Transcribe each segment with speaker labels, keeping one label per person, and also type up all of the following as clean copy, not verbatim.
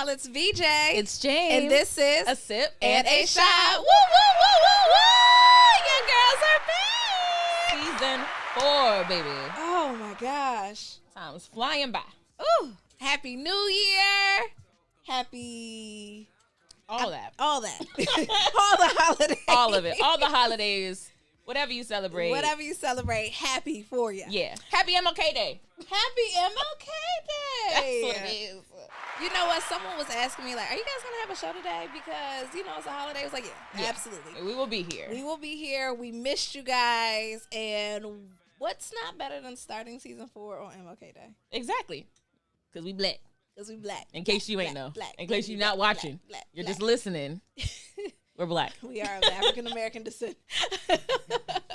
Speaker 1: y'all. It's VJ.
Speaker 2: It's James.
Speaker 1: And this is
Speaker 2: A Sip
Speaker 1: and a Shot. Woo, woo, woo, woo, woo. Your girls are back.
Speaker 2: Season 4, baby.
Speaker 1: Oh, my gosh.
Speaker 2: Time's flying by.
Speaker 1: Ooh. Happy New Year. Happy...
Speaker 2: All that.
Speaker 1: All the holidays.
Speaker 2: All of it. All the holidays. Whatever you celebrate.
Speaker 1: Whatever you celebrate, happy for you.
Speaker 2: Yeah. Happy MLK Day.
Speaker 1: Happy MLK Day.
Speaker 2: That's what it is.
Speaker 1: You know what? Someone was asking me, like, are you guys going to have a show today? Because, you know, it's a holiday. I was like, yeah, absolutely.
Speaker 2: We will be here.
Speaker 1: We will be here. We missed you guys. And what's not better than starting season 4 on MLK Day?
Speaker 2: Exactly. Because we black.
Speaker 1: Because we black.
Speaker 2: In case you ain't know.
Speaker 1: Black.
Speaker 2: In case you're not watching. You're just listening. We're black.
Speaker 1: We are of African-American descent.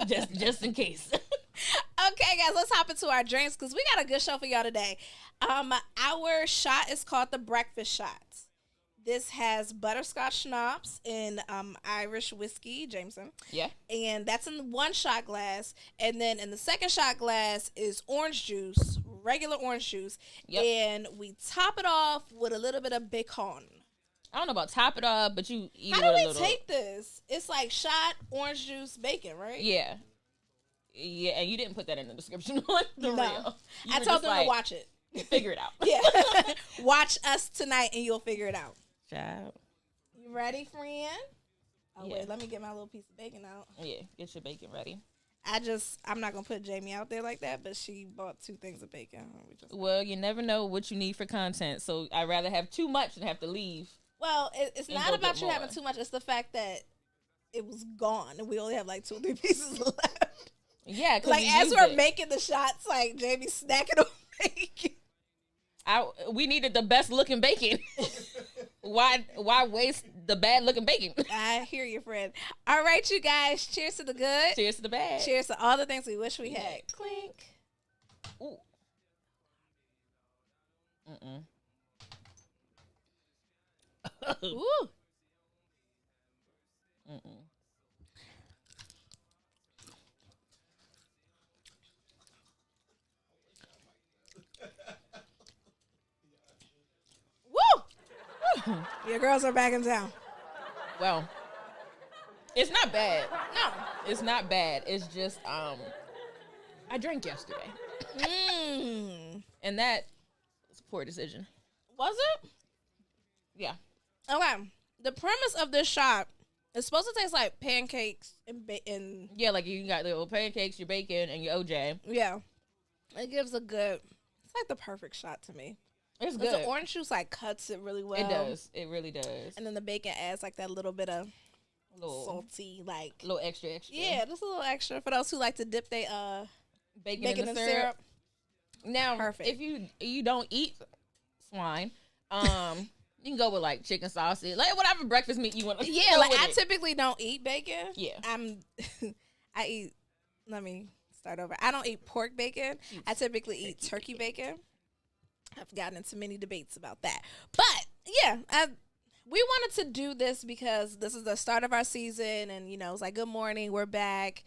Speaker 2: just in case.
Speaker 1: Okay, guys, let's hop into our drinks because we got a good show for y'all today. Our shot is called the Breakfast Shot. This has butterscotch schnapps and Irish whiskey, Jameson.
Speaker 2: Yeah.
Speaker 1: And that's in one shot glass. And then in the second shot glass is orange juice, regular orange juice.
Speaker 2: Yep.
Speaker 1: And we top it off with a little bit of bacon.
Speaker 2: I don't know about top it off, but you eat
Speaker 1: How
Speaker 2: it
Speaker 1: do
Speaker 2: with
Speaker 1: we
Speaker 2: a little.
Speaker 1: take this? It's like shot, orange juice, bacon, right?
Speaker 2: Yeah. Yeah, and you didn't put that in the description on the reel.
Speaker 1: I told them to watch it.
Speaker 2: Figure it out.
Speaker 1: Yeah. Watch us tonight and you'll figure it out.
Speaker 2: Child.
Speaker 1: You ready, friend? Oh,
Speaker 2: Yeah.
Speaker 1: wait, let me get my little piece of bacon out.
Speaker 2: Yeah, get your bacon ready.
Speaker 1: I'm not going to put Jamie out there like that, but she bought 2 things of bacon.
Speaker 2: Well, you never know what you need for content, so I'd rather have too much than have to leave.
Speaker 1: Well, it's not about you having too much. It's the fact that it was gone and we only have like 2 or 3 pieces left.
Speaker 2: Yeah,
Speaker 1: like as we're making the shots, like Jamie's snacking on bacon.
Speaker 2: We needed the best looking bacon. Why waste the bad looking bacon?
Speaker 1: I hear you, friend. All right, you guys. Cheers to the good.
Speaker 2: Cheers to the bad.
Speaker 1: Cheers to all the things we wish we had.
Speaker 2: Clink. Ooh.
Speaker 1: Ooh. Woo! Your girls are back in town.
Speaker 2: Well, it's not bad.
Speaker 1: No.
Speaker 2: It's not bad. It's just I drank yesterday. And that was a poor decision.
Speaker 1: Was it?
Speaker 2: Yeah.
Speaker 1: Okay. The premise of this shot is supposed to taste like pancakes and
Speaker 2: Yeah, like you got little pancakes, your bacon, and your OJ.
Speaker 1: yeah. It gives a good. It's like the perfect shot to me.
Speaker 2: It's good.
Speaker 1: The orange juice like cuts it really well.
Speaker 2: It does. It really does.
Speaker 1: And then the bacon adds like that little bit of
Speaker 2: Little
Speaker 1: salty, like
Speaker 2: a little extra.
Speaker 1: Yeah, just a little extra for those who like to dip their
Speaker 2: bacon in the syrup. Now,
Speaker 1: perfect.
Speaker 2: if you don't eat swine, you can go with like chicken sausage, like whatever breakfast meat you want to.
Speaker 1: Yeah, like I typically don't eat bacon.
Speaker 2: Yeah,
Speaker 1: I eat. Let me start over. I don't eat pork bacon. I typically eat turkey bacon. I've gotten into many debates about that, but yeah, we wanted to do this because this is the start of our season, and you know it's like good morning, we're back.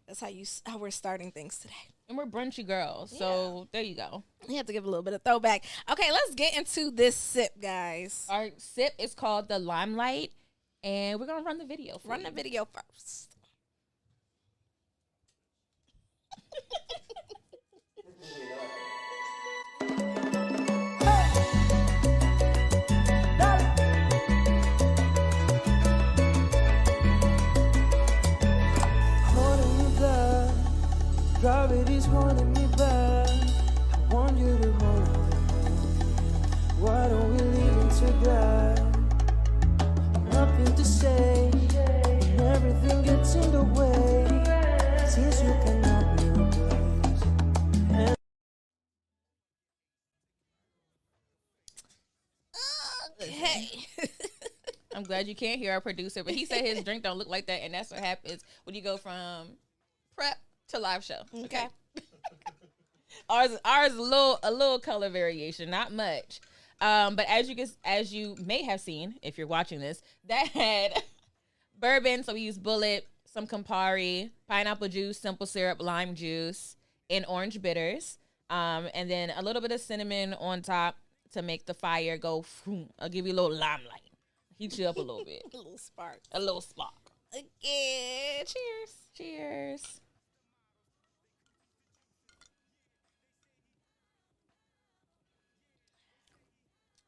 Speaker 1: That's how we're starting things today.
Speaker 2: And we're brunchy girls, so there you go.
Speaker 1: We have to give a little bit of throwback. Okay, let's get into this sip, guys.
Speaker 2: Our sip is called the Limelight, and we're gonna run the video.
Speaker 1: Run the video first.
Speaker 3: Gravity's wanting me back. I want you to know. Why don't we leave it together? Nothing to say, and everything gets in the way. Since you cannot be replaced.
Speaker 1: Okay.
Speaker 2: I'm glad you can't hear our producer, but he said his drink don't look like that, and that's what happens when you go from prep to live show.
Speaker 1: Okay.
Speaker 2: Ours a little color variation, not much. But as you may have seen if you're watching this, that had bourbon, so we used Bullet, some Campari, pineapple juice, simple syrup, lime juice, and orange bitters. And then a little bit of cinnamon on top, to make the fire go. I'll give you a little limelight. Heat you up a little bit.
Speaker 1: A little spark.
Speaker 2: A little spark.
Speaker 1: Again. Cheers.
Speaker 2: Cheers.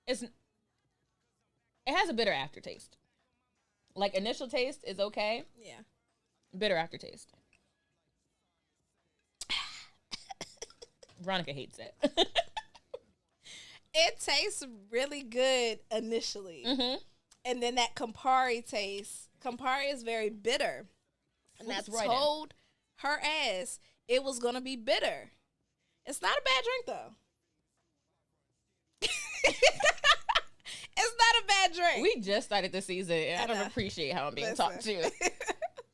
Speaker 2: It has a bitter aftertaste. Like initial taste is okay.
Speaker 1: Yeah.
Speaker 2: Bitter aftertaste. Veronica hates it.
Speaker 1: It tastes really good initially.
Speaker 2: Mm-hmm.
Speaker 1: And then that Campari taste. Campari is very bitter. And I told her ass it was going to be bitter. It's not a bad drink, though. It's not a bad drink.
Speaker 2: We just started the season, and I don't appreciate how I'm being talked to.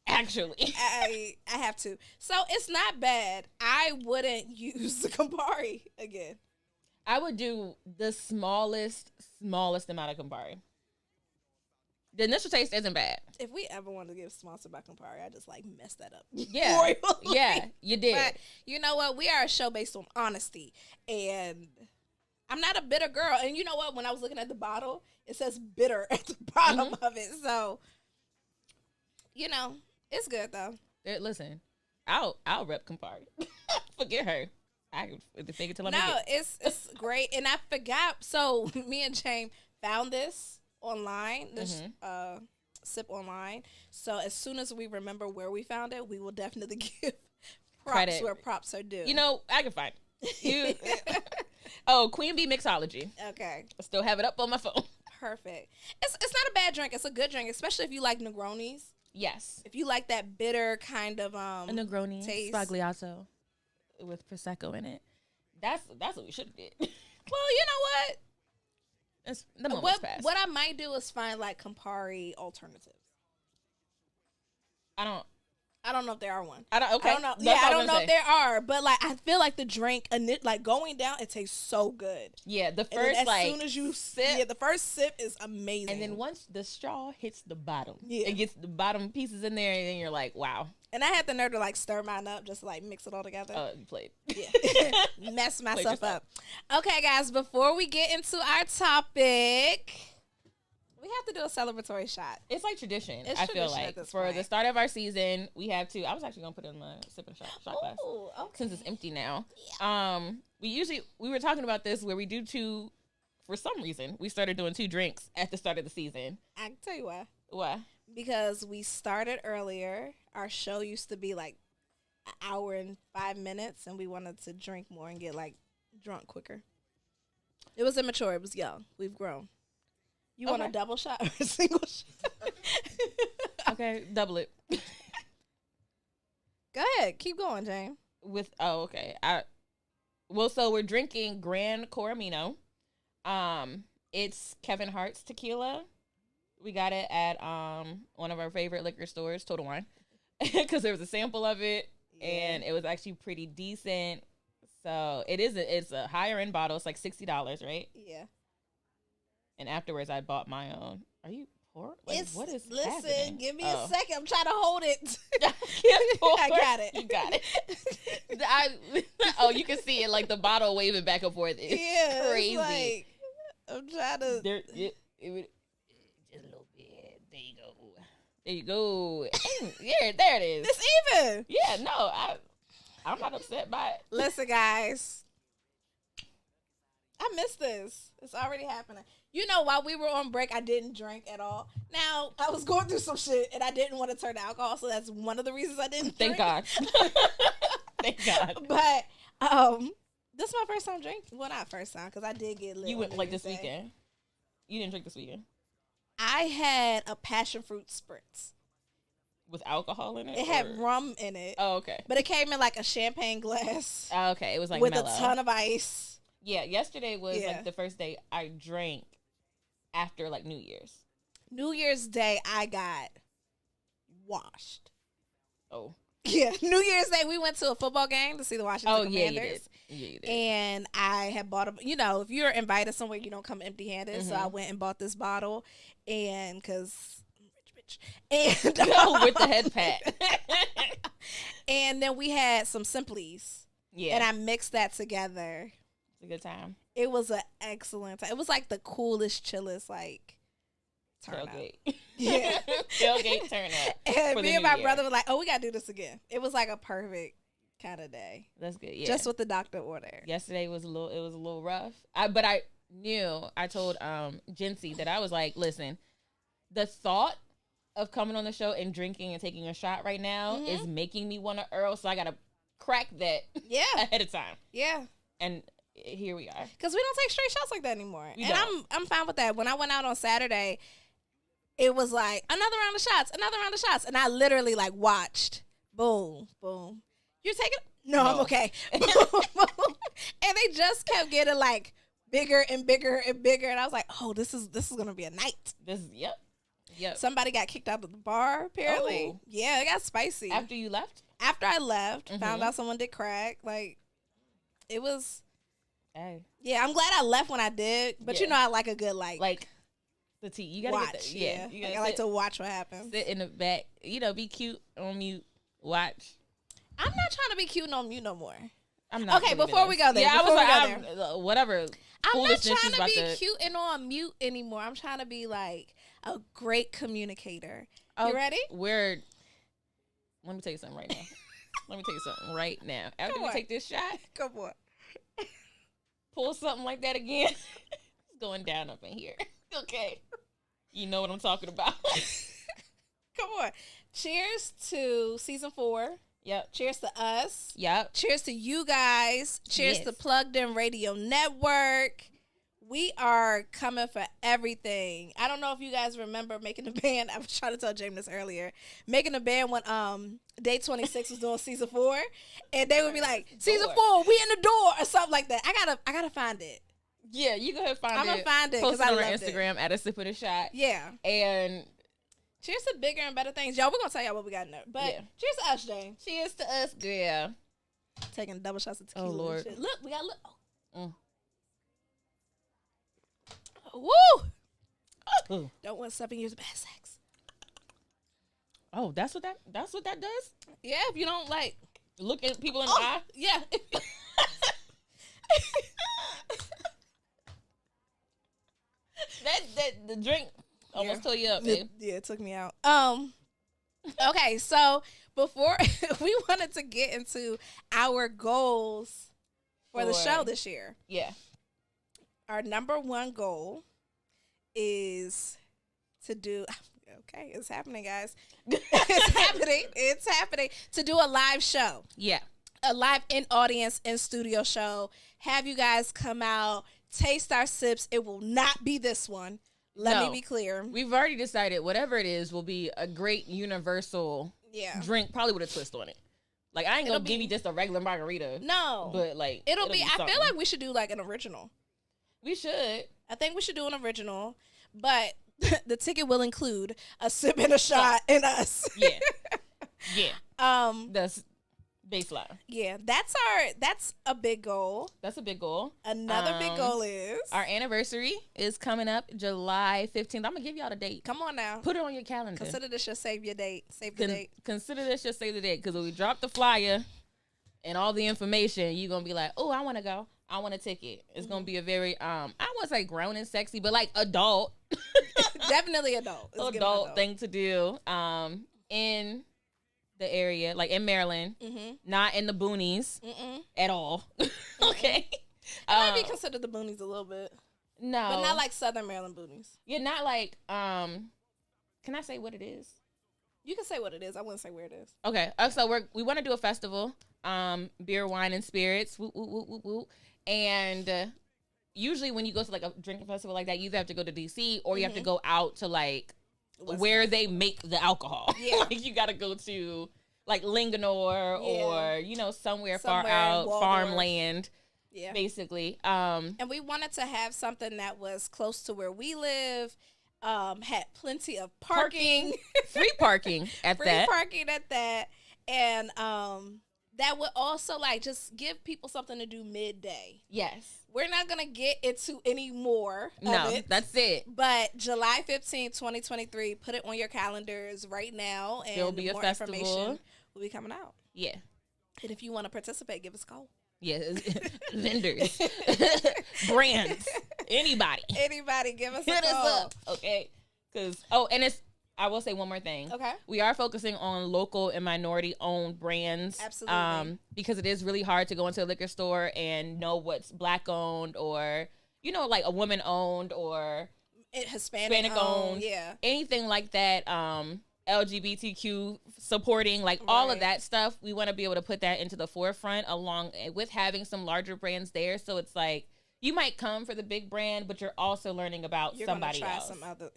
Speaker 2: Actually.
Speaker 1: I have to. So it's not bad. I wouldn't use the Campari again.
Speaker 2: I would do the smallest amount of Campari. The initial taste isn't bad.
Speaker 1: If we ever want to get sponsored by Campari, I just like messed that up.
Speaker 2: Yeah.
Speaker 1: royally.
Speaker 2: Yeah, you did.
Speaker 1: But you know what? We are a show based on honesty. And I'm not a bitter girl. And you know what? When I was looking at the bottle, it says bitter at the bottom of it. So, you know, it's good though.
Speaker 2: Listen, I'll rep Campari. Forget her. I can fake it till I make
Speaker 1: No,
Speaker 2: it.
Speaker 1: it's great. And I forgot. So me and James found this online, this sip online. So as soon as we remember where we found it, we will definitely give props
Speaker 2: Credit
Speaker 1: where props are due.
Speaker 2: You know, I can find it. Oh, Queen Bee Mixology.
Speaker 1: Okay.
Speaker 2: I still have it up on my phone.
Speaker 1: Perfect. It's not a bad drink. It's a good drink, especially if you like Negronis.
Speaker 2: Yes.
Speaker 1: If you like that bitter kind of
Speaker 2: A Negroni
Speaker 1: taste.
Speaker 2: Spagliato with Prosecco in it. That's what we should have did.
Speaker 1: Well, you know what?
Speaker 2: It's the moment's passed.
Speaker 1: What I might do is find like Campari alternatives.
Speaker 2: I don't
Speaker 1: know if there are one.
Speaker 2: okay.
Speaker 1: I don't know.
Speaker 2: That's
Speaker 1: I
Speaker 2: all
Speaker 1: don't
Speaker 2: I'm
Speaker 1: know
Speaker 2: gonna
Speaker 1: if there are, but like I feel like the drink, like going down, it tastes so good.
Speaker 2: Yeah, the
Speaker 1: And then
Speaker 2: first
Speaker 1: as soon as you sip, the first sip is amazing.
Speaker 2: and then once the straw hits the bottom,
Speaker 1: Yeah.
Speaker 2: it gets the bottom pieces in there, and then you're like, wow.
Speaker 1: And I had the nerve to like stir mine up, just to, like mix it all together.
Speaker 2: You played.
Speaker 1: Yeah, mess myself up. Okay, guys, before we get into our topic, we have to do a celebratory shot.
Speaker 2: It's like tradition.
Speaker 1: It's
Speaker 2: I feel
Speaker 1: tradition
Speaker 2: like
Speaker 1: at this
Speaker 2: for
Speaker 1: point.
Speaker 2: the start of our season, we have to. I was actually gonna put it in my sip and shot glass
Speaker 1: Ooh, okay.
Speaker 2: since it's empty now. We were talking about this where we do two. For some reason, we started doing 2 drinks at the start of the season.
Speaker 1: I can tell you why.
Speaker 2: Why?
Speaker 1: Because we started earlier. Our show used to be like an hour and 5 minutes, and we wanted to drink more and get like drunk quicker. It was immature. It was young. We've grown. You want a double shot or a single shot?
Speaker 2: Okay, double it.
Speaker 1: Go ahead. Keep going, James.
Speaker 2: Okay. So we're drinking Gran Coramino. It's Kevin Hart's tequila. We got it at one of our favorite liquor stores, Total Wine, because there was a sample of it, and it was actually pretty decent. So it's a higher end bottle. It's like $60, right?
Speaker 1: Yeah.
Speaker 2: And afterwards, I bought my own. Are you poor? Like, what is
Speaker 1: Listen,
Speaker 2: happening?
Speaker 1: give me a second. I'm trying to hold it.
Speaker 2: I
Speaker 1: got it.
Speaker 2: You got it. You can see it like the bottle waving back and forth. It's crazy.
Speaker 1: Like, I'm trying to.
Speaker 2: It would just a little bit. There you go. There you go. Yeah, there it is.
Speaker 1: It's even.
Speaker 2: Yeah, no, I'm not upset by it.
Speaker 1: Listen, guys. I missed this. It's already happening. You know, while we were on break, I didn't drink at all. Now, I was going through some shit, and I didn't want to turn to alcohol, so that's one of the reasons I didn't
Speaker 2: Thank
Speaker 1: drink.
Speaker 2: God. Thank God.
Speaker 1: But, this is my first time drinking. Well, not first time, because I did get lit.
Speaker 2: You went like this
Speaker 1: Day.
Speaker 2: weekend. You didn't drink this weekend.
Speaker 1: I had a passion fruit spritz.
Speaker 2: With alcohol in it?
Speaker 1: It had rum in it.
Speaker 2: Oh, okay.
Speaker 1: But it came in like a champagne glass.
Speaker 2: Oh, okay. It was like
Speaker 1: with
Speaker 2: mellow.
Speaker 1: a ton of ice.
Speaker 2: Yeah, yesterday was like the first day I drank after like New Year's.
Speaker 1: New Year's Day, I got washed.
Speaker 2: Oh.
Speaker 1: Yeah, New Year's Day, we went to a football game to see the Washington Commanders.
Speaker 2: Yeah, you did. Yeah, you did.
Speaker 1: And I had bought if you're invited somewhere, you don't come empty-handed. So I went and bought this bottle, and because I'm a rich bitch. And
Speaker 2: with the head pat.
Speaker 1: And then we had some Simplies.
Speaker 2: Yeah.
Speaker 1: And I mixed that together.
Speaker 2: It's a good time.
Speaker 1: It was an excellent time. It was like the coolest, chillest, like, turnout.
Speaker 2: Tailgate.
Speaker 1: Yeah.
Speaker 2: Tailgate turnout.
Speaker 1: And
Speaker 2: for
Speaker 1: me
Speaker 2: the
Speaker 1: and
Speaker 2: new
Speaker 1: my
Speaker 2: year.
Speaker 1: brother were like, oh, we got to do this again. It was like a perfect kind of day.
Speaker 2: That's good. Yeah.
Speaker 1: Just what the doctor ordered.
Speaker 2: Yesterday was a little rough. But I told Jincy that I was like, listen, the thought of coming on the show and drinking and taking a shot right now is making me want to Earl, so I gotta crack that
Speaker 1: Yeah.
Speaker 2: ahead of time.
Speaker 1: Yeah.
Speaker 2: And here we are.
Speaker 1: Because we don't take straight shots like that anymore.
Speaker 2: We
Speaker 1: and
Speaker 2: don't.
Speaker 1: I'm fine with that. When I went out on Saturday, it was like another round of shots. And I literally like watched. Boom, boom. You're taking No,
Speaker 2: No.
Speaker 1: I'm okay. Boom, boom. And they just kept getting like bigger and bigger and bigger. And I was like, oh, this is gonna be a night.
Speaker 2: Yep.
Speaker 1: Somebody got kicked out of the bar, apparently.
Speaker 2: Oh.
Speaker 1: Yeah, it got spicy.
Speaker 2: After you left?
Speaker 1: After I left,
Speaker 2: Mhm.
Speaker 1: found out someone did crack. Like, it was.
Speaker 2: Hey.
Speaker 1: Yeah, I'm glad I left when I did. But you
Speaker 2: Yeah.
Speaker 1: know, I like a good
Speaker 2: Like the tea. You gotta
Speaker 1: watch.
Speaker 2: get the,
Speaker 1: Yeah,
Speaker 2: You
Speaker 1: like,
Speaker 2: gotta
Speaker 1: I like to watch what happens.
Speaker 2: sit in the back. Be cute on mute. Watch.
Speaker 1: I'm not trying to be cute on mute no more.
Speaker 2: I'm not.
Speaker 1: Okay,
Speaker 2: believing
Speaker 1: before we
Speaker 2: this.
Speaker 1: go there,
Speaker 2: Yeah,
Speaker 1: before we
Speaker 2: I
Speaker 1: go
Speaker 2: was like, whatever.
Speaker 1: I'm not
Speaker 2: foolishness
Speaker 1: trying
Speaker 2: is
Speaker 1: to
Speaker 2: about
Speaker 1: be cute and on mute anymore. I'm trying to be like a great communicator.
Speaker 2: Oh,
Speaker 1: You ready?
Speaker 2: Let me tell you something right now. After
Speaker 1: Come
Speaker 2: we
Speaker 1: on.
Speaker 2: take this shot,
Speaker 1: Come on.
Speaker 2: pull something like that again. It's going down up in here. Okay. You know what I'm talking about.
Speaker 1: Come on. Cheers to season 4.
Speaker 2: Yep.
Speaker 1: Cheers to us.
Speaker 2: Yep.
Speaker 1: Cheers to you guys. Cheers
Speaker 2: Yes.
Speaker 1: to Plugged In Radio Network. We are coming for everything. I don't know if you guys remember making the band. I was trying to tell James this earlier. Making the band when Day 26 was doing season 4, and they would be like, "Season 4, we in the door" or something like that. I gotta find it.
Speaker 2: Yeah, you go ahead and find it.
Speaker 1: I'm gonna find it
Speaker 2: Post
Speaker 1: because
Speaker 2: it
Speaker 1: I
Speaker 2: on our
Speaker 1: loved it.
Speaker 2: Instagram at a sip of the shot.
Speaker 1: Yeah.
Speaker 2: And
Speaker 1: Cheers to bigger and better things, y'all. We're gonna tell y'all what we got in there, but
Speaker 2: Yeah.
Speaker 1: cheers to us, James.
Speaker 2: cheers to us, girl.
Speaker 1: Taking double shots of tequila.
Speaker 2: Oh, Lord.
Speaker 1: And shit. Look, we got
Speaker 2: Mm.
Speaker 1: Woo!
Speaker 2: Ooh.
Speaker 1: Don't want 7 years of bad sex.
Speaker 2: Oh, that's what that does?
Speaker 1: Yeah, if you don't like.
Speaker 2: Look at people in the
Speaker 1: Oh,
Speaker 2: eye.
Speaker 1: yeah.
Speaker 2: That the drink almost tore you up, babe.
Speaker 1: Yeah, it took me out. Okay, so before we wanted to get into our goals for the show this year.
Speaker 2: Yeah.
Speaker 1: Our number one goal is to do. Okay, it's happening, guys. It's happening to do a live show.
Speaker 2: Yeah.
Speaker 1: A live in audience in studio show. Have you guys come out, taste our sips. It will not be this one. Let
Speaker 2: No.
Speaker 1: me be clear.
Speaker 2: We've already decided whatever it is will be a great universal
Speaker 1: Yeah.
Speaker 2: drink, probably with a twist on it. Like, I ain't
Speaker 1: It'll
Speaker 2: gonna give
Speaker 1: be-
Speaker 2: you just a regular margarita.
Speaker 1: No.
Speaker 2: But, like,
Speaker 1: It'll be, I feel
Speaker 2: something.
Speaker 1: like we should do like an original.
Speaker 2: We should.
Speaker 1: I think we should do an original, but the ticket will include a sip and a shot and us.
Speaker 2: Yeah. Yeah.
Speaker 1: Um,
Speaker 2: That's baseline.
Speaker 1: yeah, that's a big goal.
Speaker 2: That's a big goal.
Speaker 1: Another big goal is
Speaker 2: Our anniversary is coming up July 15th. I'm going to give y'all the date.
Speaker 1: come on now.
Speaker 2: Put it on your calendar.
Speaker 1: Consider this your save your date. Save the date.
Speaker 2: Consider this just save the date. Because when we drop the flyer and all the information, you're going to be like, oh, I want to go. I want a ticket. It's going to be a very, I wouldn't say grown and sexy, but like adult.
Speaker 1: Definitely adult. It's giving
Speaker 2: adult thing to do in the area, like in Maryland, not in the boonies at all. Okay.
Speaker 1: It might be considered the boonies a little bit,
Speaker 2: No.
Speaker 1: but not like Southern Maryland boonies.
Speaker 2: You're not like, can I say what it is?
Speaker 1: You can say what it is. I wouldn't say where it is.
Speaker 2: Okay. So we want to do a festival, beer, wine, and spirits. Woo, woo, woo, woo, woo. And usually when you go to like a drinking festival like that, you either have to go to DC or you have to go out to like where they make the alcohol.
Speaker 1: Yeah.
Speaker 2: Like you got to go to like Linganore or, somewhere far
Speaker 1: Somewhere,
Speaker 2: out,
Speaker 1: Waldorf.
Speaker 2: farmland,
Speaker 1: Yeah.
Speaker 2: basically.
Speaker 1: And we wanted to have something that was close to where we live, had plenty of parking.
Speaker 2: Free parking at
Speaker 1: Free
Speaker 2: that.
Speaker 1: parking at that. And that would also like just give people something to do midday.
Speaker 2: Yes.
Speaker 1: We're not going to get into any more
Speaker 2: No,
Speaker 1: of it.
Speaker 2: that's it.
Speaker 1: But July 15th, 2023, put it on your calendars right now. And
Speaker 2: There'll be a
Speaker 1: more
Speaker 2: festival.
Speaker 1: information will be coming out.
Speaker 2: Yeah.
Speaker 1: And if you want to participate, give us a call.
Speaker 2: Yes, vendors, brands, anybody.
Speaker 1: Anybody, give us
Speaker 2: Hit
Speaker 1: a
Speaker 2: us
Speaker 1: call.
Speaker 2: up, okay? Because and I will say one more thing.
Speaker 1: Okay.
Speaker 2: We are focusing on local and minority-owned brands.
Speaker 1: Absolutely.
Speaker 2: Because it is really hard to go into a liquor store and know what's Black-owned or, like a woman-owned or
Speaker 1: Hispanic owned. Yeah.
Speaker 2: Anything like that. LGBTQ supporting, like all of that stuff. We want to be able to put that into the forefront along with having some larger brands there. So it's like, you might come for the big brand, but you're also learning about somebody else.
Speaker 1: Some other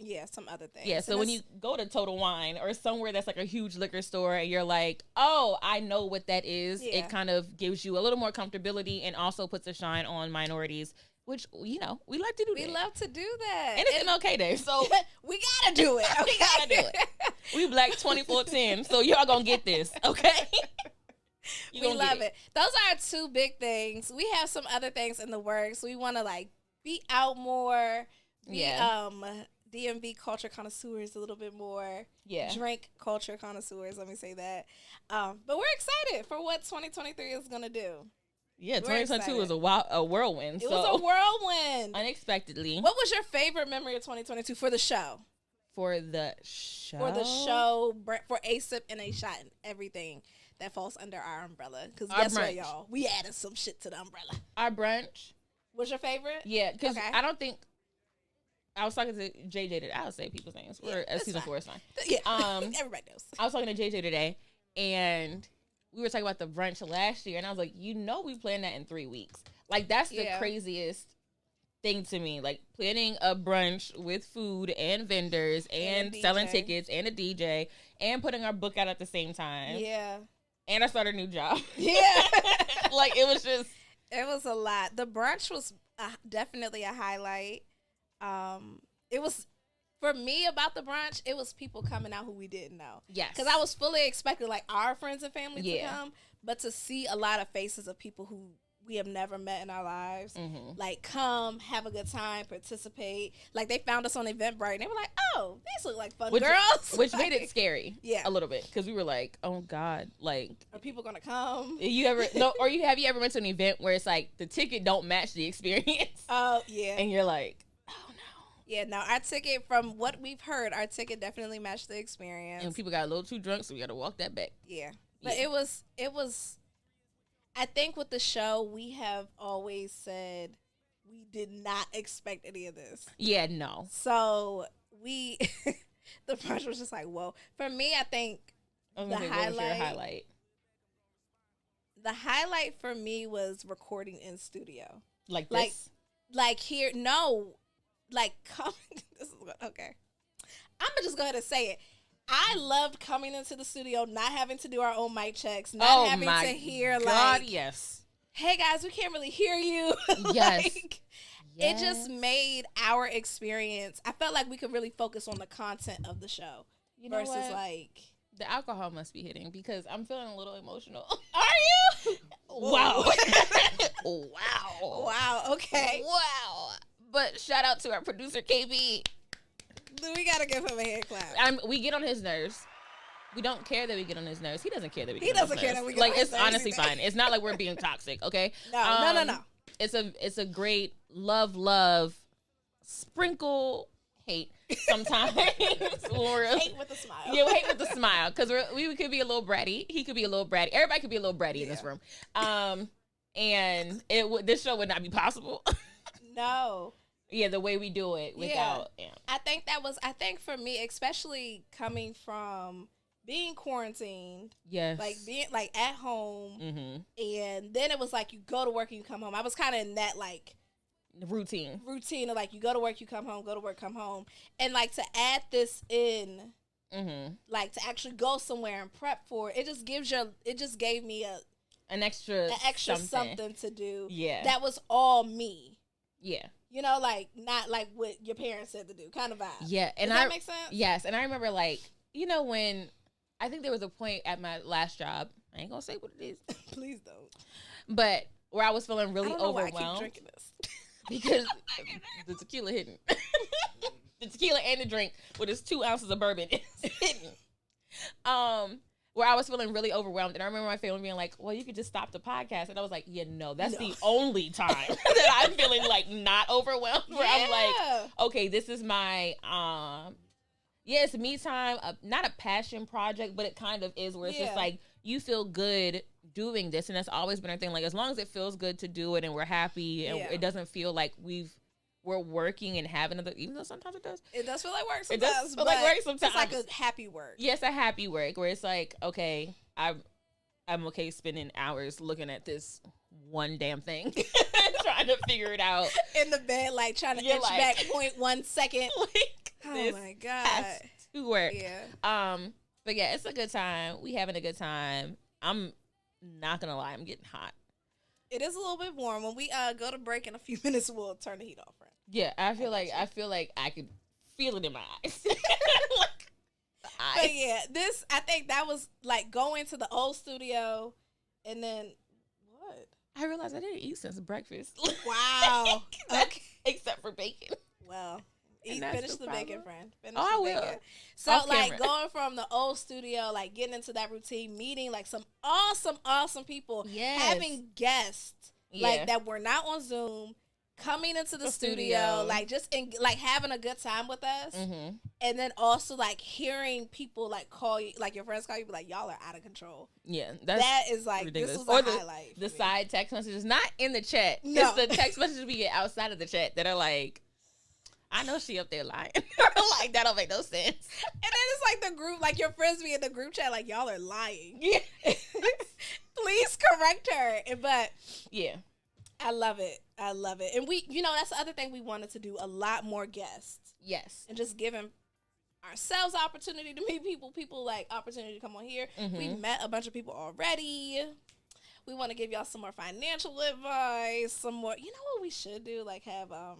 Speaker 1: things.
Speaker 2: Yeah, so when you go to Total Wine or somewhere that's like a huge liquor store and you're like, oh, I know what that is, it kind of gives you a little more comfortability and also puts a shine on minorities, which, we like to do that.
Speaker 1: We love to do that.
Speaker 2: And it's an okay day, so
Speaker 1: we gotta do it. Okay?
Speaker 2: we gotta do it. We Black 24/10, so y'all gonna get this, okay?
Speaker 1: We love it. Those are our two big things. We have some other things in the works. We want to like be out more. DMV culture connoisseurs a little bit more. Yeah. Drink culture connoisseurs. Let me say that. But we're excited for what 2023 is gonna do.
Speaker 2: Yeah, 2022 was a whirlwind.
Speaker 1: It was a whirlwind.
Speaker 2: Unexpectedly.
Speaker 1: What was your favorite memory of 2022 for the show?
Speaker 2: For the show?
Speaker 1: For a sip and a shot and everything that falls under our umbrella. Because guess what, y'all? We added some shit to the umbrella.
Speaker 2: Our brunch.
Speaker 1: Was your favorite?
Speaker 2: Yeah, because I don't think... I was talking to JJ today. I'll say people's names. We're at season 4, it's fine.
Speaker 1: Yeah, everybody knows.
Speaker 2: I was talking to JJ today, and we were talking about the brunch last year, and I was like, we planned that in 3 weeks. Like, that's the craziest thing to me. Like, planning a brunch with food and vendors and selling tickets and a DJ and putting our book out at the same time. Yeah. And I started a new job. Yeah. Like, it was just...
Speaker 1: It was a lot. The brunch was definitely a highlight. It was... For me, about the brunch, it was people coming out who we didn't know. Yes. Because I was fully expecting, like, our friends and family to come. But to see a lot of faces of people who we have never met in our lives, like, come, have a good time, participate. Like, they found us on Eventbrite, and they were like, oh, these look like fun girls.
Speaker 2: Which made it scary. Yeah. A little bit. Because we were like, oh, God, like.
Speaker 1: Are people going to come?
Speaker 2: Have you ever went to an event where it's like, the ticket don't match the experience?
Speaker 1: Oh, yeah.
Speaker 2: And you're like,
Speaker 1: yeah, no, our ticket, from what we've heard, our ticket definitely matched the experience.
Speaker 2: And people got a little too drunk, so we got to walk that back.
Speaker 1: Yeah. But it was, I think with the show, we have always said we did not expect any of this.
Speaker 2: Yeah, no.
Speaker 1: So the brunch was just like, whoa. For me, I think the highlight for me was recording in studio.
Speaker 2: Like this?
Speaker 1: Like here, no. Like, this is okay. I'm going to just go ahead and say it. I loved coming into the studio, not having to do our own mic checks, not having to hear,
Speaker 2: yes.
Speaker 1: Hey, guys, we can't really hear you.
Speaker 2: Yes.
Speaker 1: It just made our experience, I felt like we could really focus on the content of the show versus, like...
Speaker 2: The alcohol must be hitting because I'm feeling a little emotional.
Speaker 1: Are you?
Speaker 2: Wow.
Speaker 1: Wow, okay.
Speaker 2: Wow. But shout out to our producer, KB.
Speaker 1: We got to give him a hand clap.
Speaker 2: We get on his nerves. We don't care that we get on his nerves. He doesn't care that we
Speaker 1: get on his nerves. He doesn't care that we get on his nerves.
Speaker 2: Like, it's honestly fine. It's not like we're being toxic, okay?
Speaker 1: No.
Speaker 2: It's a great love, sprinkle hate sometimes.
Speaker 1: Hate with a smile.
Speaker 2: Yeah, hate with a smile. Because we could be a little bratty. He could be a little bratty. Everybody could be a little bratty in this room. And this show would not be possible.
Speaker 1: No.
Speaker 2: Yeah, the way we do it without. Yeah.
Speaker 1: I think for me, especially coming from being quarantined.
Speaker 2: Yes.
Speaker 1: Like being like at home. Mm-hmm. And then it was like you go to work and you come home. I was kind of in that like
Speaker 2: routine
Speaker 1: of like you go to work, you come home, go to work, come home. And like to add this in, like to actually go somewhere and prep for it, it just gave me
Speaker 2: an extra
Speaker 1: something to do.
Speaker 2: Yeah.
Speaker 1: That was all me.
Speaker 2: Yeah.
Speaker 1: You know, like, not like what your parents said to do, kind of vibe.
Speaker 2: Yeah. And
Speaker 1: Does that make sense?
Speaker 2: Yes. And I remember, like, when, I think there was a point at my last job, I ain't gonna say what it is.
Speaker 1: Please don't.
Speaker 2: But where I was feeling really overwhelmed.
Speaker 1: Why I keep drinking this.
Speaker 2: Because the tequila hidden. The tequila and the drink with its 2 ounces of bourbon is hidden. where I was feeling really overwhelmed. And I remember my family being like, well, you could just stop the podcast. And I was like, yeah, no, that's the only time that I'm feeling like not overwhelmed. Where I'm like, okay, this is my, it's me time. Not a passion project, but it kind of is where it's just like, you feel good doing this. And that's always been our thing. Like, as long as it feels good to do it and we're happy and it doesn't feel like we're working and having another, even though sometimes it does.
Speaker 1: It does feel like work sometimes.
Speaker 2: It does feel like work sometimes.
Speaker 1: It's like a happy work.
Speaker 2: Yes, a happy work where it's like, okay, I'm okay spending hours looking at this one damn thing, trying to figure it out.
Speaker 1: In the bed, like trying to inch back 0.1 second.
Speaker 2: Like,
Speaker 1: oh my God.
Speaker 2: Has to work.
Speaker 1: Yeah.
Speaker 2: But yeah, it's a good time. We having a good time. I'm not gonna lie, I'm getting hot.
Speaker 1: It is a little bit warm. When we go to break in a few minutes, we'll turn the heat off, right?
Speaker 2: Yeah, I feel like I could feel it in my eyes.
Speaker 1: But yeah, I think that was like going to the old studio, and then what?
Speaker 2: I realized I didn't eat since breakfast.
Speaker 1: Wow. Okay.
Speaker 2: Except for bacon.
Speaker 1: Well, finish the bacon, friend.
Speaker 2: I will.
Speaker 1: So
Speaker 2: Off
Speaker 1: like
Speaker 2: camera.
Speaker 1: going from the old studio, like getting into that routine, meeting like some awesome people, having guests like that were not on Zoom, coming into the studio, like just like having a good time with us, and then also like hearing people like call you, like your friends call you, be like, y'all are out of control.
Speaker 2: Yeah,
Speaker 1: that is like ridiculous. This was a highlight.
Speaker 2: The side text messages, not in the chat.
Speaker 1: No.
Speaker 2: It's the text messages we get outside of the chat that are like, I know she up there lying. Like, that don't make no sense. And
Speaker 1: then it's like the group, like your friends be in the group chat, like, y'all are lying.
Speaker 2: Yeah.
Speaker 1: Please correct her. But
Speaker 2: yeah,
Speaker 1: I love it. I love it. And we, that's the other thing we wanted to do, a lot more guests.
Speaker 2: Yes.
Speaker 1: And just giving ourselves opportunity to meet people like opportunity to come on here. We've met a bunch of people already. We want to give y'all some more financial advice, some more, you know what we should do? Like have a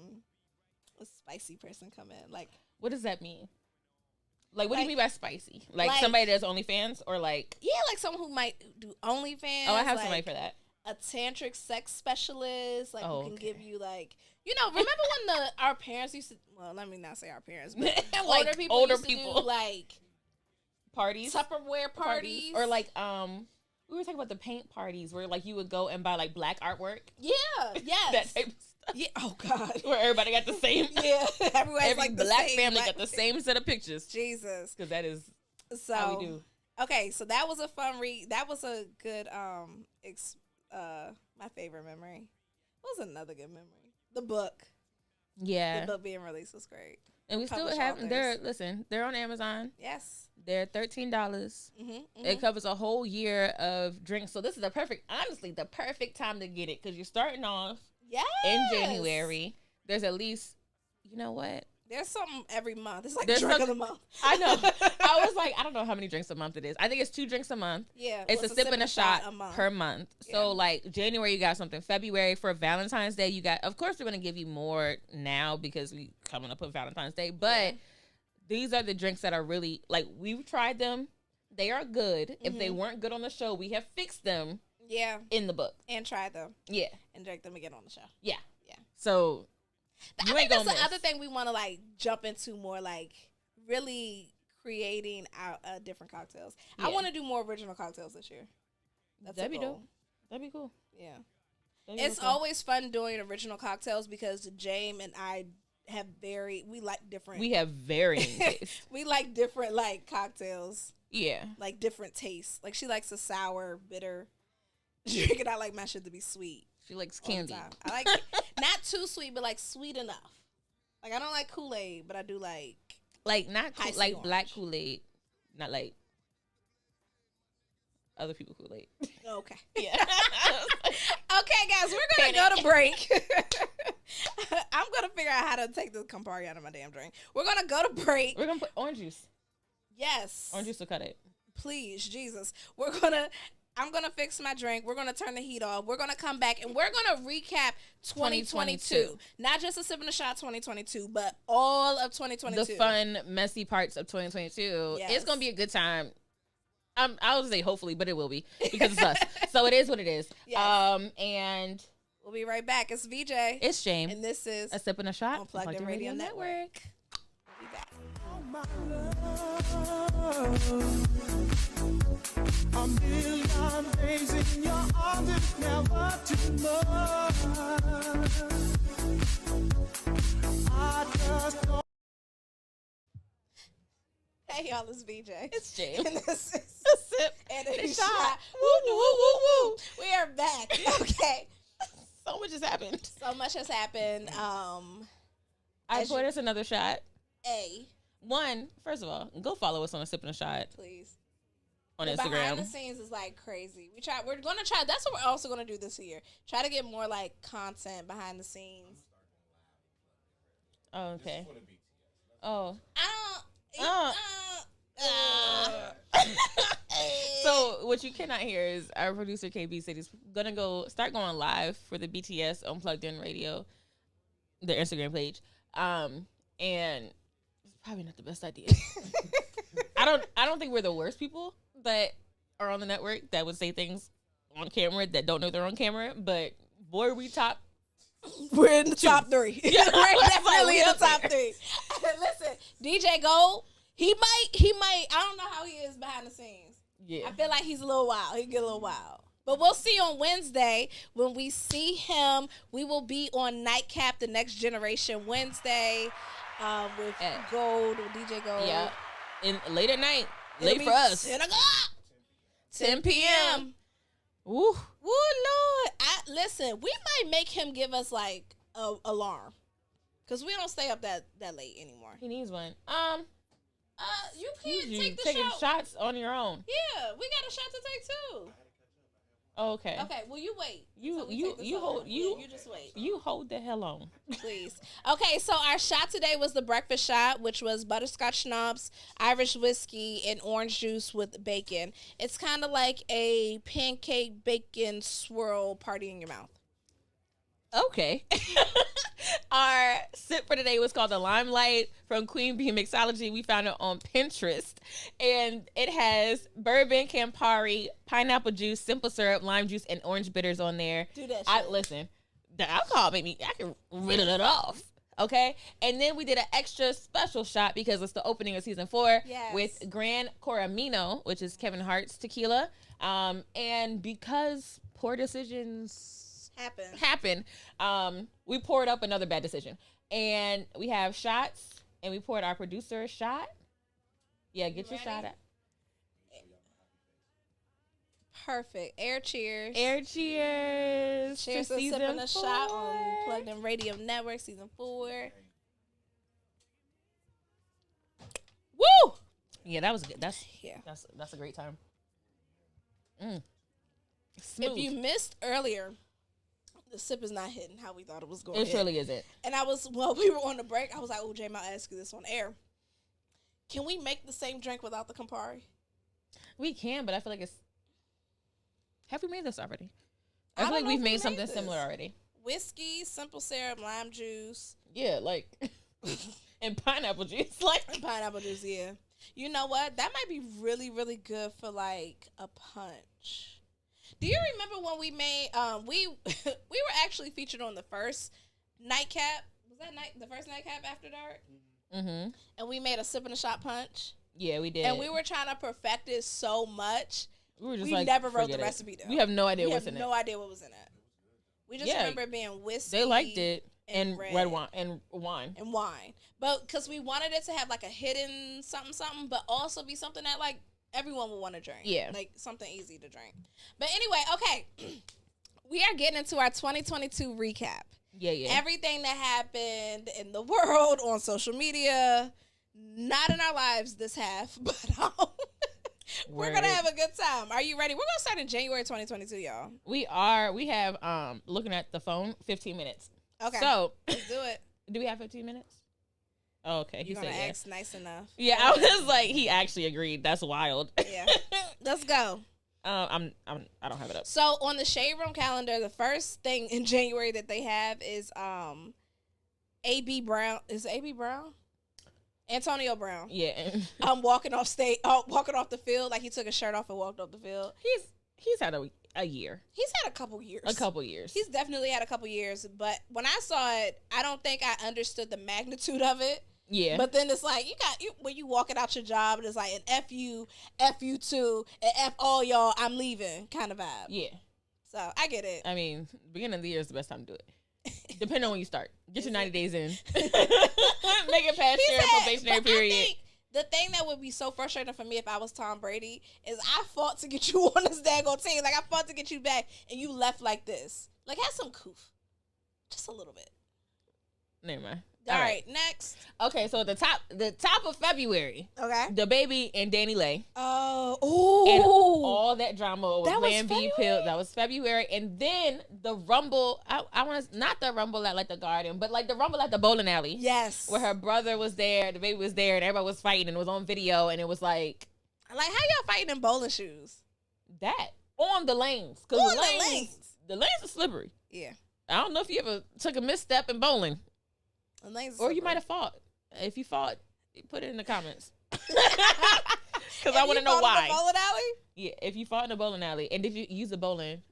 Speaker 1: spicy person come in. Like,
Speaker 2: what does that mean? Like, what do you mean by spicy? Like somebody that's OnlyFans or like?
Speaker 1: Yeah, like someone who might do OnlyFans.
Speaker 2: Oh, I have somebody for that.
Speaker 1: A tantric sex specialist, like who can
Speaker 2: okay.
Speaker 1: give you like, remember when our parents used to? Well, let me not say our parents, but
Speaker 2: like
Speaker 1: older people used to do, like
Speaker 2: parties,
Speaker 1: Tupperware parties,
Speaker 2: or like we were talking about the paint parties where like you would go and buy like black artwork.
Speaker 1: Yeah, yes,
Speaker 2: that type of stuff.
Speaker 1: Yeah. Oh God.
Speaker 2: Where everybody got the same.
Speaker 1: Yeah. Every
Speaker 2: like black family got the same set of pictures.
Speaker 1: Jesus.
Speaker 2: Because that is
Speaker 1: so
Speaker 2: how we do.
Speaker 1: Okay, so that was a fun read. That was a good my favorite memory. What was another good memory? The book.
Speaker 2: Yeah.
Speaker 1: The book being released was great.
Speaker 2: And we still have they're on Amazon.
Speaker 1: Yes.
Speaker 2: They're $13. It covers a whole year of drinks. So this is the perfect time to get it because you're starting off in January. There's at least, you know what?
Speaker 1: There's something every month. It's like drink of the month.
Speaker 2: I know. I was like, I don't know how many drinks a month it is. I think it's 2 drinks a month.
Speaker 1: Yeah.
Speaker 2: It's a sip and a shot per month.
Speaker 1: Yeah.
Speaker 2: So like January you got something. February for Valentine's Day you got, of course we're going to give you more now because we coming up with Valentine's Day. But these are the drinks that are really, like, we've tried them. They are good. If they weren't good on the show, we have fixed them.
Speaker 1: Yeah.
Speaker 2: In the book.
Speaker 1: And tried them.
Speaker 2: Yeah.
Speaker 1: And drank them again on the show.
Speaker 2: Yeah.
Speaker 1: Yeah.
Speaker 2: So
Speaker 1: I think that's the other thing we want to like jump into more, like really creating our different cocktails. Yeah. I want to do more original cocktails this year.
Speaker 2: That'd be dope. That'd be cool.
Speaker 1: Yeah. It's always fun doing original cocktails because James and I have we like different.
Speaker 2: We have varying tastes.
Speaker 1: We like different like cocktails.
Speaker 2: Yeah.
Speaker 1: Like different tastes. Like she likes a sour, bitter drink, and I like my shit to be sweet.
Speaker 2: She likes candy.
Speaker 1: I like not too sweet, but like sweet enough. Like I don't like Kool-Aid, but I do like
Speaker 2: not like black Kool-Aid, not like other people Kool-Aid.
Speaker 1: Okay.
Speaker 2: Yeah.
Speaker 1: Okay, guys, we're gonna go to break. I'm gonna figure out how to take the Campari out of my damn drink. We're gonna go to break.
Speaker 2: We're gonna put orange juice.
Speaker 1: Yes.
Speaker 2: Orange juice will cut it.
Speaker 1: Please, Jesus. I'm going to fix my drink. We're going to turn the heat off. We're going to come back, and we're going to recap 2022. Not just a sip and a shot 2022, but all of 2022.
Speaker 2: The fun, messy parts of 2022. Yes. It's going to be a good time. I would say hopefully, but it will be because it's us. So it is what it is. Yes. And
Speaker 1: we'll be right back. It's VJ.
Speaker 2: It's James.
Speaker 1: And this is
Speaker 2: A Sip and a Shot
Speaker 1: on Plugged In Radio Network. We'll be back.
Speaker 3: A million days in your arms is never too much. I just don't.
Speaker 1: Hey y'all, it's BJ.
Speaker 2: It's James.
Speaker 1: And this is
Speaker 2: A sip
Speaker 1: and
Speaker 2: and
Speaker 1: a
Speaker 2: a
Speaker 1: shot.
Speaker 2: shot.
Speaker 1: Woo, woo, woo, woo. We are back. Okay.
Speaker 2: So much has happened.
Speaker 1: So much has happened.
Speaker 2: I
Speaker 1: As
Speaker 2: poured
Speaker 1: you-
Speaker 2: us another shot.
Speaker 1: A,
Speaker 2: One, first of all, go follow us on a Sip and a Shot
Speaker 1: please.
Speaker 2: on
Speaker 1: The behind the
Speaker 2: Instagram.
Speaker 1: scenes is like crazy. We're gonna try. That's what we're also gonna do this year. Try to get more like content behind the scenes.
Speaker 2: Oh, okay. Oh.
Speaker 1: I don't.
Speaker 2: So what you cannot hear is our producer KB said he's gonna start going live for the BTS Unplugged In Radio, their Instagram page. And it's probably not the best idea. I don't think we're the worst people that are on the network that would say things on camera that don't know they're on camera, but boy, we top.
Speaker 1: We're in the top 3.
Speaker 2: Yeah,
Speaker 1: We're
Speaker 2: that's
Speaker 1: definitely in
Speaker 2: like
Speaker 1: the
Speaker 2: we
Speaker 1: top
Speaker 2: up
Speaker 1: 3. Listen, DJ Gold, he might. I don't know how he is behind the scenes.
Speaker 2: Yeah.
Speaker 1: I feel like he's a little wild. He get a little wild. But we'll see on Wednesday. When we see him, we will be on Nightcap, the Next Generation Wednesday, with Gold, with DJ Gold.
Speaker 2: Yeah. In late at night.
Speaker 1: It'll
Speaker 2: Late
Speaker 1: be
Speaker 2: for us.
Speaker 1: 10 o'clock.
Speaker 2: 10 p.m. Woo.
Speaker 1: Woo, Lord. Listen, we might make him give us like a alarm. Because we don't stay up that late anymore.
Speaker 2: He needs one.
Speaker 1: You can't
Speaker 2: You
Speaker 1: take the
Speaker 2: taking
Speaker 1: shot.
Speaker 2: shots on your own.
Speaker 1: Yeah, we got a shot to take too.
Speaker 2: Oh, okay.
Speaker 1: Okay, well you wait.
Speaker 2: You-
Speaker 1: till we
Speaker 2: you-
Speaker 1: take this
Speaker 2: you
Speaker 1: over.
Speaker 2: hold- you-
Speaker 1: Yeah, you just wait.
Speaker 2: You hold the hell on.
Speaker 1: Please. Okay, so our shot today was the breakfast shot, which was butterscotch schnapps, Irish whiskey, and orange juice with bacon. It's kind of like a pancake bacon swirl party in your mouth.
Speaker 2: Okay. Our sip for today was called the Limelight from Queen Bee Mixology. We found it on Pinterest. And it has bourbon, Campari, pineapple juice, simple syrup, lime juice, and orange bitters on there.
Speaker 1: Do that shit.
Speaker 2: Listen, the alcohol made me, I can riddle it off. Okay? And then we did an extra special shot because it's the opening of season 4
Speaker 1: Yes.
Speaker 2: with Gran Coramino, which is Kevin Hart's tequila. And because poor decisions happen, we poured up another bad decision, and we have shots, and we poured our producer a shot. Yeah, get your shot out.
Speaker 1: Perfect. Air cheers.
Speaker 2: Air cheers.
Speaker 1: Cheers to
Speaker 2: season
Speaker 1: sipping a shot
Speaker 2: 4.
Speaker 1: on Plugged In Radio Network season 4. Woo!
Speaker 2: Yeah, that was good. That's
Speaker 1: Yeah.
Speaker 2: a great time. Smooth.
Speaker 1: If you missed earlier, the sip is not hitting how we thought it was going.
Speaker 2: It surely isn't.
Speaker 1: And we were on the break. I was like, "Oh, Jay, I'll ask you this on air. Can we make the same drink without the Campari?"
Speaker 2: We can, but I feel like it's. Have we made this already?
Speaker 1: I
Speaker 2: I feel
Speaker 1: don't
Speaker 2: like
Speaker 1: know
Speaker 2: we've
Speaker 1: if we
Speaker 2: made something
Speaker 1: made this.
Speaker 2: similar already.
Speaker 1: Whiskey, simple syrup, lime juice,
Speaker 2: Yeah, like and pineapple juice, like.
Speaker 1: and pineapple juice. Yeah. You know what? That might be really, really good for like a punch. Do you remember when we made we were actually featured on the first nightcap? Was that the first nightcap after dark?
Speaker 2: Mm-hmm.
Speaker 1: And we made a sip and a shot punch.
Speaker 2: Yeah, we did.
Speaker 1: And we were trying to perfect it so much.
Speaker 2: We were just
Speaker 1: We
Speaker 2: like,
Speaker 1: never wrote
Speaker 2: forget
Speaker 1: the
Speaker 2: it.
Speaker 1: recipe down.
Speaker 2: We have no idea
Speaker 1: We
Speaker 2: what's
Speaker 1: have
Speaker 2: in
Speaker 1: no
Speaker 2: it.
Speaker 1: idea what was in it. We just
Speaker 2: Yeah.
Speaker 1: remember it being whiskey.
Speaker 2: They liked it and
Speaker 1: red.
Speaker 2: red wine and wine.
Speaker 1: And wine. But because we wanted it to have like a hidden something, but also be something that like everyone would want to drink.
Speaker 2: Yeah.
Speaker 1: Like something easy to drink. But anyway, okay. We are getting into our 2022 recap.
Speaker 2: Yeah.
Speaker 1: Everything that happened in the world on social media, not in our lives this half, but we're
Speaker 2: Word.
Speaker 1: going to have a good time. Are you ready? We're going to start in January 2022, y'all.
Speaker 2: We are. We have looking at the phone 15 minutes.
Speaker 1: Okay.
Speaker 2: So
Speaker 1: let's do it.
Speaker 2: do we have 15 minutes? Oh, okay. He
Speaker 1: You're going
Speaker 2: said
Speaker 1: to
Speaker 2: yeah.
Speaker 1: ask nice enough.
Speaker 2: Yeah, I was like, he actually agreed. That's wild.
Speaker 1: Yeah. Let's go.
Speaker 2: I don't have it up.
Speaker 1: So on the Shade Room calendar, the first thing in January that they have is A.B. Brown. Is it A.B. Brown? Antonio Brown.
Speaker 2: Yeah.
Speaker 1: Walking off the field, like he took his shirt off and walked off the field.
Speaker 2: He's had a year.
Speaker 1: He's had a couple years.
Speaker 2: He's
Speaker 1: He's definitely had a couple years, but when I saw it, I don't think I understood the magnitude of it
Speaker 2: Yeah.
Speaker 1: But then it's like when you walking out your job, it's like an F you too, and F all y'all, I'm leaving kind of vibe.
Speaker 2: Yeah.
Speaker 1: So I get it.
Speaker 2: I mean, beginning of the year is the best time to do it. Depending on when you start. Get your 90 days in. Make it past your probationary period.
Speaker 1: I think the thing that would be so frustrating for me if I was Tom Brady is I fought to get you on this daggone team. Like, I fought to get you back, and you left like this. Like, have some coof. Just a little bit.
Speaker 2: Never mind.
Speaker 1: All right, next.
Speaker 2: Okay, so the top of February.
Speaker 1: Okay.
Speaker 2: The Baby and Danny Lay.
Speaker 1: Oh,
Speaker 2: And
Speaker 1: ooh.
Speaker 2: all that drama with Plan B pill. That was February. And then the Rumble. I want to, not the Rumble at like the Garden, but like the Rumble at the bowling alley.
Speaker 1: Yes.
Speaker 2: Where her brother was there, the Baby was there, and everybody was fighting, and it was on video, and it was like
Speaker 1: how y'all fighting in bowling shoes?
Speaker 2: That. On the lanes.
Speaker 1: On
Speaker 2: Because
Speaker 1: the lanes.
Speaker 2: The lanes are slippery.
Speaker 1: Yeah.
Speaker 2: I don't know if you ever took a misstep in bowling.
Speaker 1: The lanes are
Speaker 2: Or you
Speaker 1: slippery.
Speaker 2: might have fought. If you fought, put it in the comments. Because I want to know why.
Speaker 1: In the bowling alley?
Speaker 2: Yeah, if you fought in a bowling alley, and if you use a bowling,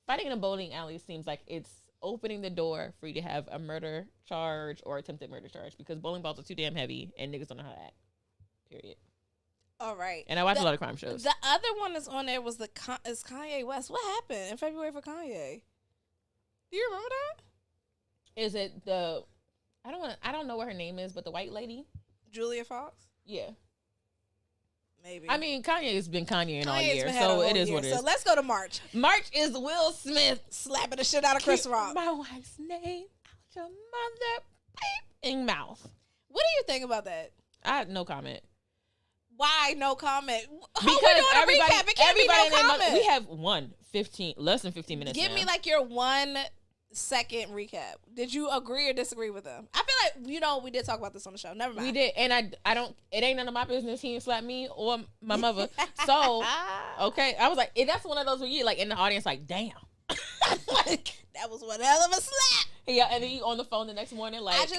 Speaker 2: fighting in a bowling alley seems like it's opening the door for you to have a murder charge or attempted murder charge, because bowling balls are too damn heavy and niggas don't know how to act. Period.
Speaker 1: All right.
Speaker 2: And I watch a lot of crime shows.
Speaker 1: The other one that's on there was is Kanye West. What happened in February for Kanye? Do you remember that?
Speaker 2: Is it the? I don't know what her name is, but the white lady,
Speaker 1: Julia Fox.
Speaker 2: Yeah.
Speaker 1: Maybe.
Speaker 2: I mean, Kanye has been Kanye all
Speaker 1: Kanye's
Speaker 2: year,
Speaker 1: been
Speaker 2: so
Speaker 1: had
Speaker 2: it is
Speaker 1: year.
Speaker 2: what it is.
Speaker 1: So let's go to March.
Speaker 2: March is Will Smith
Speaker 1: Slapping the shit out of Chris
Speaker 2: Keep
Speaker 1: Rock.
Speaker 2: my wife's name out your mother in mouth.
Speaker 1: What do you think about that?
Speaker 2: I had no comment.
Speaker 1: Why no comment?
Speaker 2: Because everybody,
Speaker 1: It can't be no comment.
Speaker 2: we have less than 15 minutes.
Speaker 1: Give
Speaker 2: now.
Speaker 1: me like your 1 second recap. Did you agree or disagree with them? I feel like we did talk about this on the show. Never mind.
Speaker 2: We did, and I don't. It ain't none of my business. He didn't slap me or my mother. So okay, I was like, that's one of those where you like in the audience, like, damn.
Speaker 1: That was one hell of a slap.
Speaker 2: Yeah, and then you on the phone the next morning, like,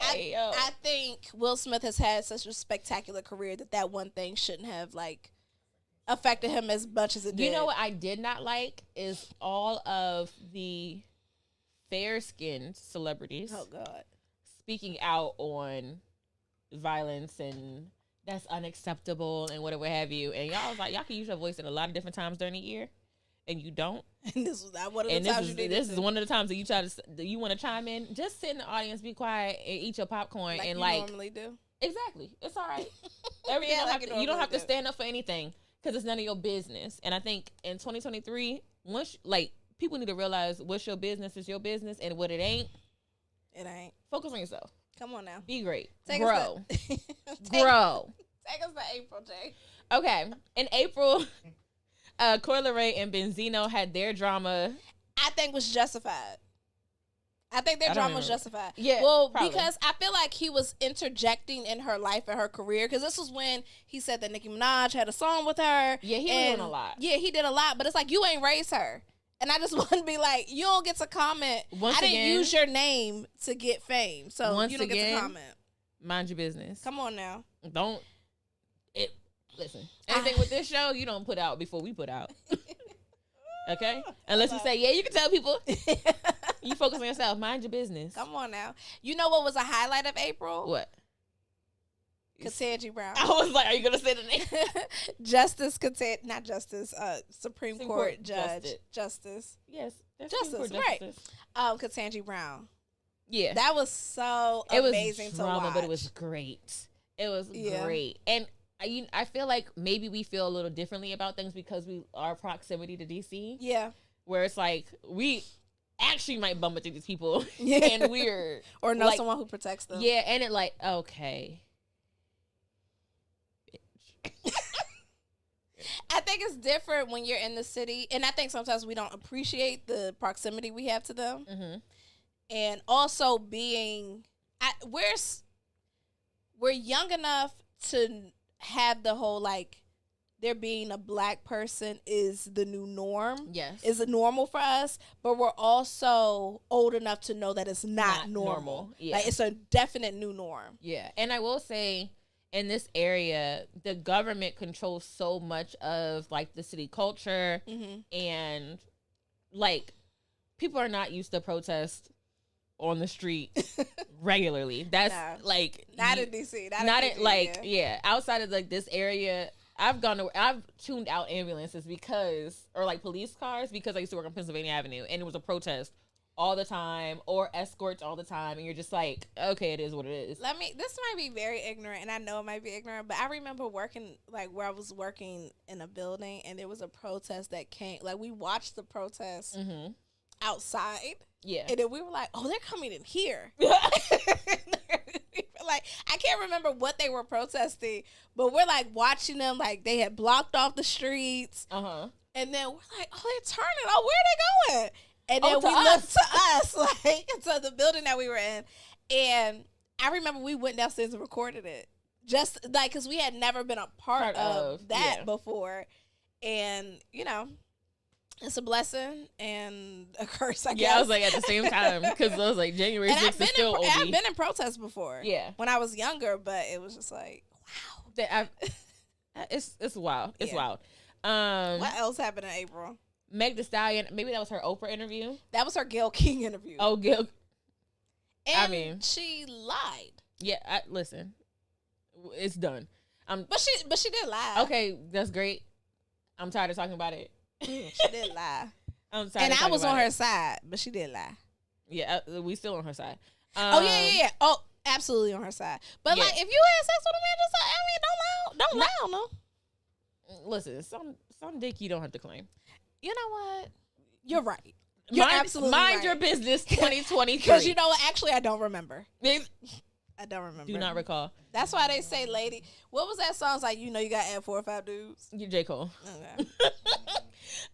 Speaker 1: I think Will Smith has had such a spectacular career that one thing shouldn't have like affected him as much as it did.
Speaker 2: You know what I did not like is all of the fair-skinned celebrities.
Speaker 1: Oh God.
Speaker 2: Speaking out on violence and that's unacceptable and whatever have you. And y'all was like, y'all can use your voice at a lot of different times during the year, and you don't.
Speaker 1: And this was not one of the times you did.
Speaker 2: This is one of the times that you want to chime in. Just sit in the audience, be quiet, and eat your popcorn,
Speaker 1: like
Speaker 2: and
Speaker 1: you
Speaker 2: like
Speaker 1: normally do.
Speaker 2: Exactly, it's all right. Everything you don't have to stand up for anything because it's none of your business. And I think in 2023, people need to realize what's your business is your business, and what it ain't. Focus on yourself.
Speaker 1: Come on now.
Speaker 2: Be great.
Speaker 1: Grow.
Speaker 2: Grow.
Speaker 1: Take us to April, Jay.
Speaker 2: Okay. In April, Coi Leray and Benzino had their drama.
Speaker 1: I think was justified. I think their drama was justified.
Speaker 2: Yeah.
Speaker 1: Well,
Speaker 2: probably.
Speaker 1: because I feel like he was interjecting in her life and her career. Because this was when he said that Nicki Minaj had a song with her.
Speaker 2: Yeah, he was doing a lot.
Speaker 1: Yeah, he did a lot. But it's like, you ain't raised her. And I just want to be like, you don't get to comment. I didn't use your name to get fame. So you don't get to comment.
Speaker 2: Mind your business.
Speaker 1: Come on now.
Speaker 2: Listen. Anything with this show, you don't put out before we put out. Okay? Unless you say, yeah, you can tell people. You focus on yourself. Mind your business.
Speaker 1: Come on now. You know what was a highlight of April?
Speaker 2: What?
Speaker 1: Katanji Brown.
Speaker 2: I was like, are you going to say the name?
Speaker 1: Supreme Court Judge. Justice.
Speaker 2: Yes.
Speaker 1: Justice, right. Katanji Brown.
Speaker 2: Yeah.
Speaker 1: That was so amazing to watch.
Speaker 2: But it was great. It was great. And I feel like maybe we feel a little differently about things because our proximity to DC.
Speaker 1: Yeah.
Speaker 2: Where it's like, we actually might bump into these people. And we're...
Speaker 1: or know someone who protects them.
Speaker 2: Yeah, and it like, okay...
Speaker 1: I think it's different when you're in the city, and I think sometimes we don't appreciate the proximity we have to them.
Speaker 2: Mm-hmm.
Speaker 1: And also we're young enough to have the whole like there being a black person is the new norm.
Speaker 2: Yes,
Speaker 1: is normal for us, but we're also old enough to know that it's not normal.
Speaker 2: Yeah,
Speaker 1: like it's a definite new norm.
Speaker 2: Yeah, and I will say, in this area, the government controls so much of like the city culture, and like people are not used to protest on the street regularly. That's
Speaker 1: No.
Speaker 2: like
Speaker 1: Not in DC.
Speaker 2: not
Speaker 1: in
Speaker 2: in
Speaker 1: DC,
Speaker 2: like outside of like this area. I've tuned out ambulances or like police cars because I used to work on Pennsylvania Avenue and it was a protest all the time or escorts all the time, and you're just like, okay, it is what it is.
Speaker 1: This might be very ignorant, and I know it might be ignorant, but I remember working like where I was working in a building, and there was a protest that came. Like we watched the protest outside, and then we were like, oh, they're coming in here. Like I can't remember what they were protesting, but we're like watching them, like they had blocked off the streets, and then we're like, oh, they're turning. Oh, where are they going? And then we looked to us, like to the building that we were in, and I remember we went downstairs and recorded it, just like because we had never been a part of that before, and you know. It's a blessing and a curse, I guess.
Speaker 2: Yeah, I was like at the same time because I was like January 6th is still OD.
Speaker 1: I've been in protests before.
Speaker 2: Yeah,
Speaker 1: when I was younger, but it was just like, wow.
Speaker 2: It's wild. It's wild.
Speaker 1: What else happened in April?
Speaker 2: Meg Thee Stallion. Maybe that was her Oprah interview.
Speaker 1: That was her Gayle King interview.
Speaker 2: Oh, Gayle.
Speaker 1: And I mean, she lied.
Speaker 2: Yeah, listen, it's done.
Speaker 1: But she did lie.
Speaker 2: Okay, that's great. I'm tired of talking about it.
Speaker 1: She did lie.
Speaker 2: I'm sorry.
Speaker 1: And I was on her side, but she did lie.
Speaker 2: Yeah, we still on her side.
Speaker 1: Oh yeah. Oh, absolutely on her side. But like, if you had sex with a man, just like, I mean, don't lie, no.
Speaker 2: Listen, some dick you don't have to claim.
Speaker 1: You know what? You're right. You're absolutely
Speaker 2: mind
Speaker 1: right.
Speaker 2: your business. 2023.
Speaker 1: Because you know what? Actually, I don't remember. I don't remember.
Speaker 2: Do not recall.
Speaker 1: That's why they say, lady. What was that song? It's like, you know, you got to add 4 or 5 dudes.
Speaker 2: You're J. Cole.
Speaker 1: Okay.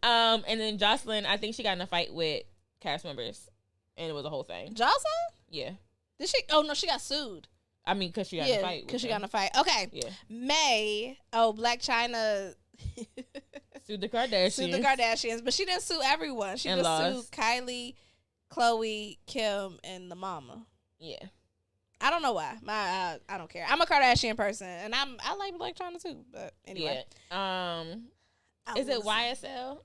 Speaker 2: And then Jocelyn, I think she got in a fight with cast members, and it was a whole thing.
Speaker 1: Jocelyn?
Speaker 2: Yeah.
Speaker 1: Did she? Oh no, she got sued.
Speaker 2: I mean, because she got in a fight.
Speaker 1: Because she got in a fight. Okay.
Speaker 2: Yeah.
Speaker 1: May. Oh, Black China.
Speaker 2: Sued the Kardashians. But she didn't sue everyone. She just sued Kylie, Khloe, Kim, and the mama. Yeah.
Speaker 1: I don't know why. I don't care. I'm a Kardashian person, and I like Blac Chyna too. But anyway,
Speaker 2: is it YSL?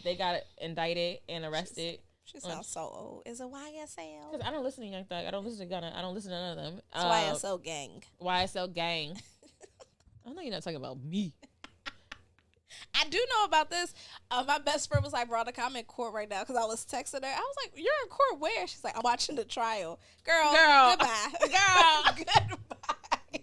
Speaker 2: They got indicted and arrested.
Speaker 1: She sounds so old. Is it YSL?
Speaker 2: Because I don't listen to Young Thug. I don't listen to Gunna. I don't listen to none of them.
Speaker 1: It's YSL Gang.
Speaker 2: YSL Gang. I know you're not talking about me.
Speaker 1: I do know about this. My best friend was like, Veronica, I'm in court right now because I was texting her. I was like, you're in court where? She's like, I'm watching the trial. Girl. Goodbye.
Speaker 2: Girl.
Speaker 1: Goodbye.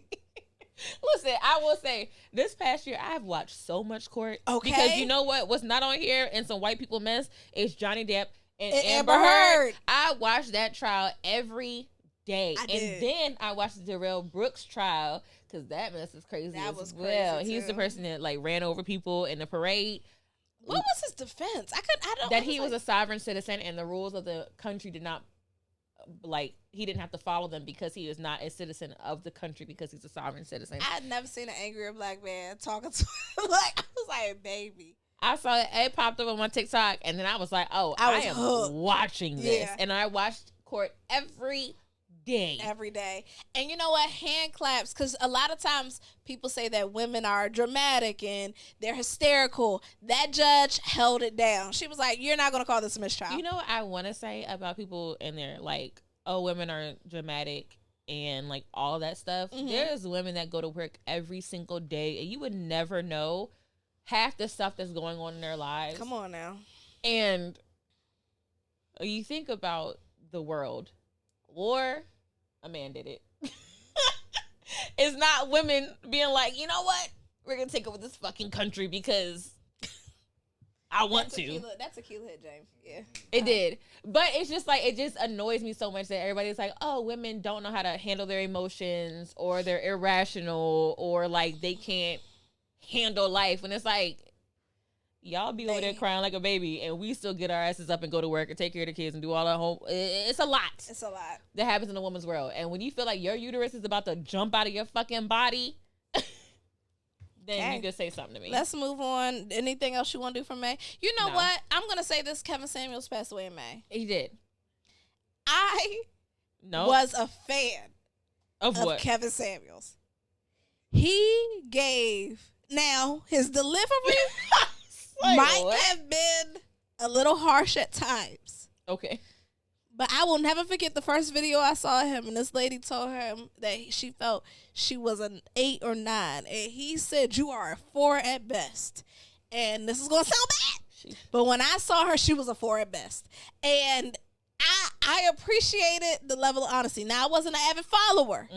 Speaker 2: Listen, I will say, this past year, I have watched so much court.
Speaker 1: Okay.
Speaker 2: Because you know what? What's not on here and some white people mess is Johnny Depp and
Speaker 1: Amber Heard.
Speaker 2: I watched that trial every day.
Speaker 1: Did.
Speaker 2: Then I watched the Darrell Brooks trial because that mess is crazy
Speaker 1: that
Speaker 2: as
Speaker 1: was
Speaker 2: well.
Speaker 1: Crazy
Speaker 2: He's the person that ran over people in the parade.
Speaker 1: What was his defense? I don't.
Speaker 2: That he was a sovereign citizen and the rules of the country did not, he didn't have to follow them because he is not a citizen of the country because he's a sovereign citizen.
Speaker 1: I had never seen an angrier black man talking to I was like, baby.
Speaker 2: I saw it popped up on my TikTok, and then I was like, oh, I am
Speaker 1: hooked.
Speaker 2: watching this. Yeah. And I watched court every day.
Speaker 1: Every day. And you know what? Hand claps, because a lot of times people say that women are dramatic and they're hysterical. That judge held it down. She was like, you're not going to call this a mistrial.
Speaker 2: You know what I want to say about people and they're like, oh, women are dramatic and all that stuff. Mm-hmm. There's women that go to work every single day, and you would never know half the stuff that's going on in their lives.
Speaker 1: Come on now.
Speaker 2: And you think about the world. War, a man did it. It's not women being like, you know what? We're going to take over this fucking country because I want to.
Speaker 1: That's a cute hit, James. Yeah.
Speaker 2: It did. But it's just it just annoys me so much that everybody's like, oh, women don't know how to handle their emotions, or they're irrational, or they can't handle life. And it's like, y'all be over there crying like a baby, and we still get our asses up and go to work and take care of the kids and do all that home. It's a lot.
Speaker 1: It's a lot
Speaker 2: that happens in a woman's world. And when you feel like your uterus is about to jump out of your fucking body, then you just say something to me.
Speaker 1: Let's move on. Anything else you want to do for May? You know what? I'm going to say this. Kevin Samuels passed away in May.
Speaker 2: He did.
Speaker 1: I was a fan
Speaker 2: of what?
Speaker 1: Kevin Samuels. He gave... Now, his delivery might have been a little harsh at times.
Speaker 2: Okay.
Speaker 1: But I will never forget the first video I saw of him, and this lady told him that she felt she was an 8 or 9, and he said, "You are a 4 at best." And this is gonna sound bad, but when I saw her, she was a 4 at best, and I appreciated the level of honesty. Now, I wasn't an avid follower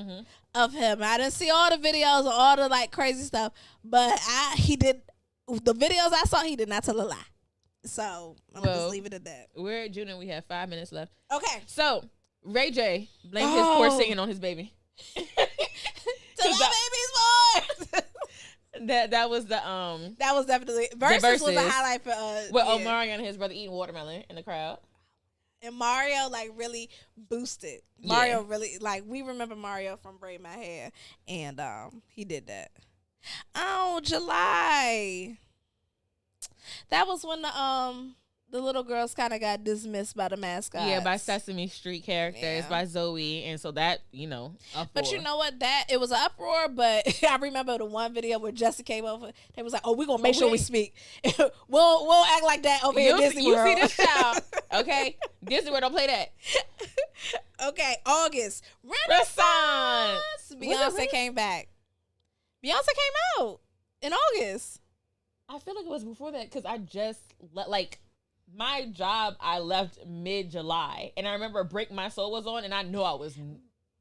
Speaker 1: of him. I didn't see all the videos or all the like crazy stuff, but he did the videos I saw. He did not tell a lie. So I'm gonna just leave it at that.
Speaker 2: We're at June and we have 5 minutes left.
Speaker 1: Okay.
Speaker 2: So Ray J blamed his poor singing on his baby.
Speaker 1: To my baby's voice.
Speaker 2: That was the
Speaker 1: That was definitely Versus was a highlight for
Speaker 2: with Omarion and his brother eating watermelon in the crowd.
Speaker 1: And Mario like really boosted. Mario really like we remember Mario from Braid My Hair, and he did that. Oh, July. That was when the little girls kind of got dismissed by the mascots.
Speaker 2: Yeah, by Sesame Street characters, by Zoe, and so that uproar.
Speaker 1: But you know what? It was an uproar. But I remember the one video where Jessica came over. They was like, "Oh, we're gonna make sure we speak. we'll act like that over here at Disney World."
Speaker 2: You see this child, okay? Disney World, don't play that.
Speaker 1: Okay, August Renaissance. Beyonce came back. Beyonce came out in August.
Speaker 2: I feel like it was before that because I just my job. I left mid-July, and I remember "Break My Soul" was on, and I knew I was.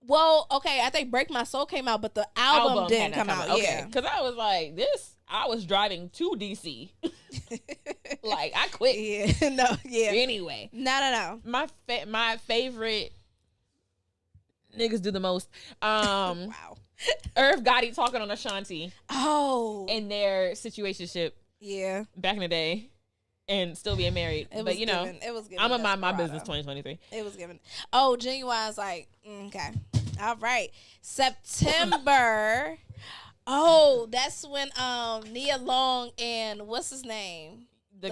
Speaker 1: Well, okay, I think "Break My Soul" came out, but the album didn't come out.
Speaker 2: Okay, because I was like, I was driving to DC. Like I quit.
Speaker 1: Yeah, no, yeah.
Speaker 2: Anyway,
Speaker 1: no.
Speaker 2: My favorite niggas do the most.
Speaker 1: Wow.
Speaker 2: Irv Gotti talking on Ashanti.
Speaker 1: Oh.
Speaker 2: In their situationship.
Speaker 1: Yeah.
Speaker 2: Back in the day. And still being married. But you know,
Speaker 1: it was given
Speaker 2: I'm gonna mind my business 2023.
Speaker 1: It was given. Oh, Genuine's like, okay. All right. September. Oh, that's when Nia Long and what's his name?
Speaker 2: The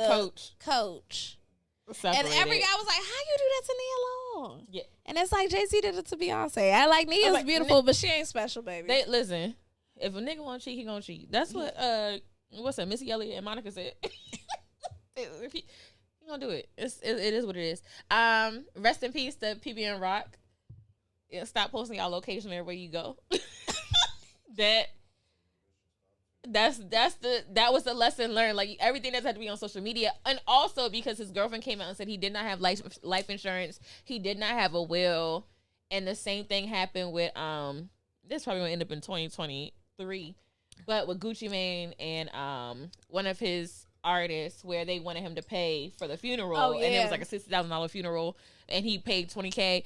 Speaker 2: coach.
Speaker 1: Separated. And every guy was like, how you do that to Nia Long?
Speaker 2: Yeah.
Speaker 1: And it's like Jay-Z did it to Beyonce. I like Nia's beautiful, but she ain't special, baby.
Speaker 2: Listen, if a nigga want to cheat, he gonna cheat. That's what what's that? Missy Elliott and Monica said. If he gonna do it. It is what it is. Rest in peace to PB and Rock. Yeah, stop posting y'all location everywhere you go. That was the lesson learned. Like everything that's had to be on social media, and also because his girlfriend came out and said he did not have life insurance, he did not have a will, and the same thing happened with this probably gonna end up in 2023, but with Gucci Mane and one of his artists where they wanted him to pay for the funeral, and it was like a $60,000 funeral, and he paid $20,000.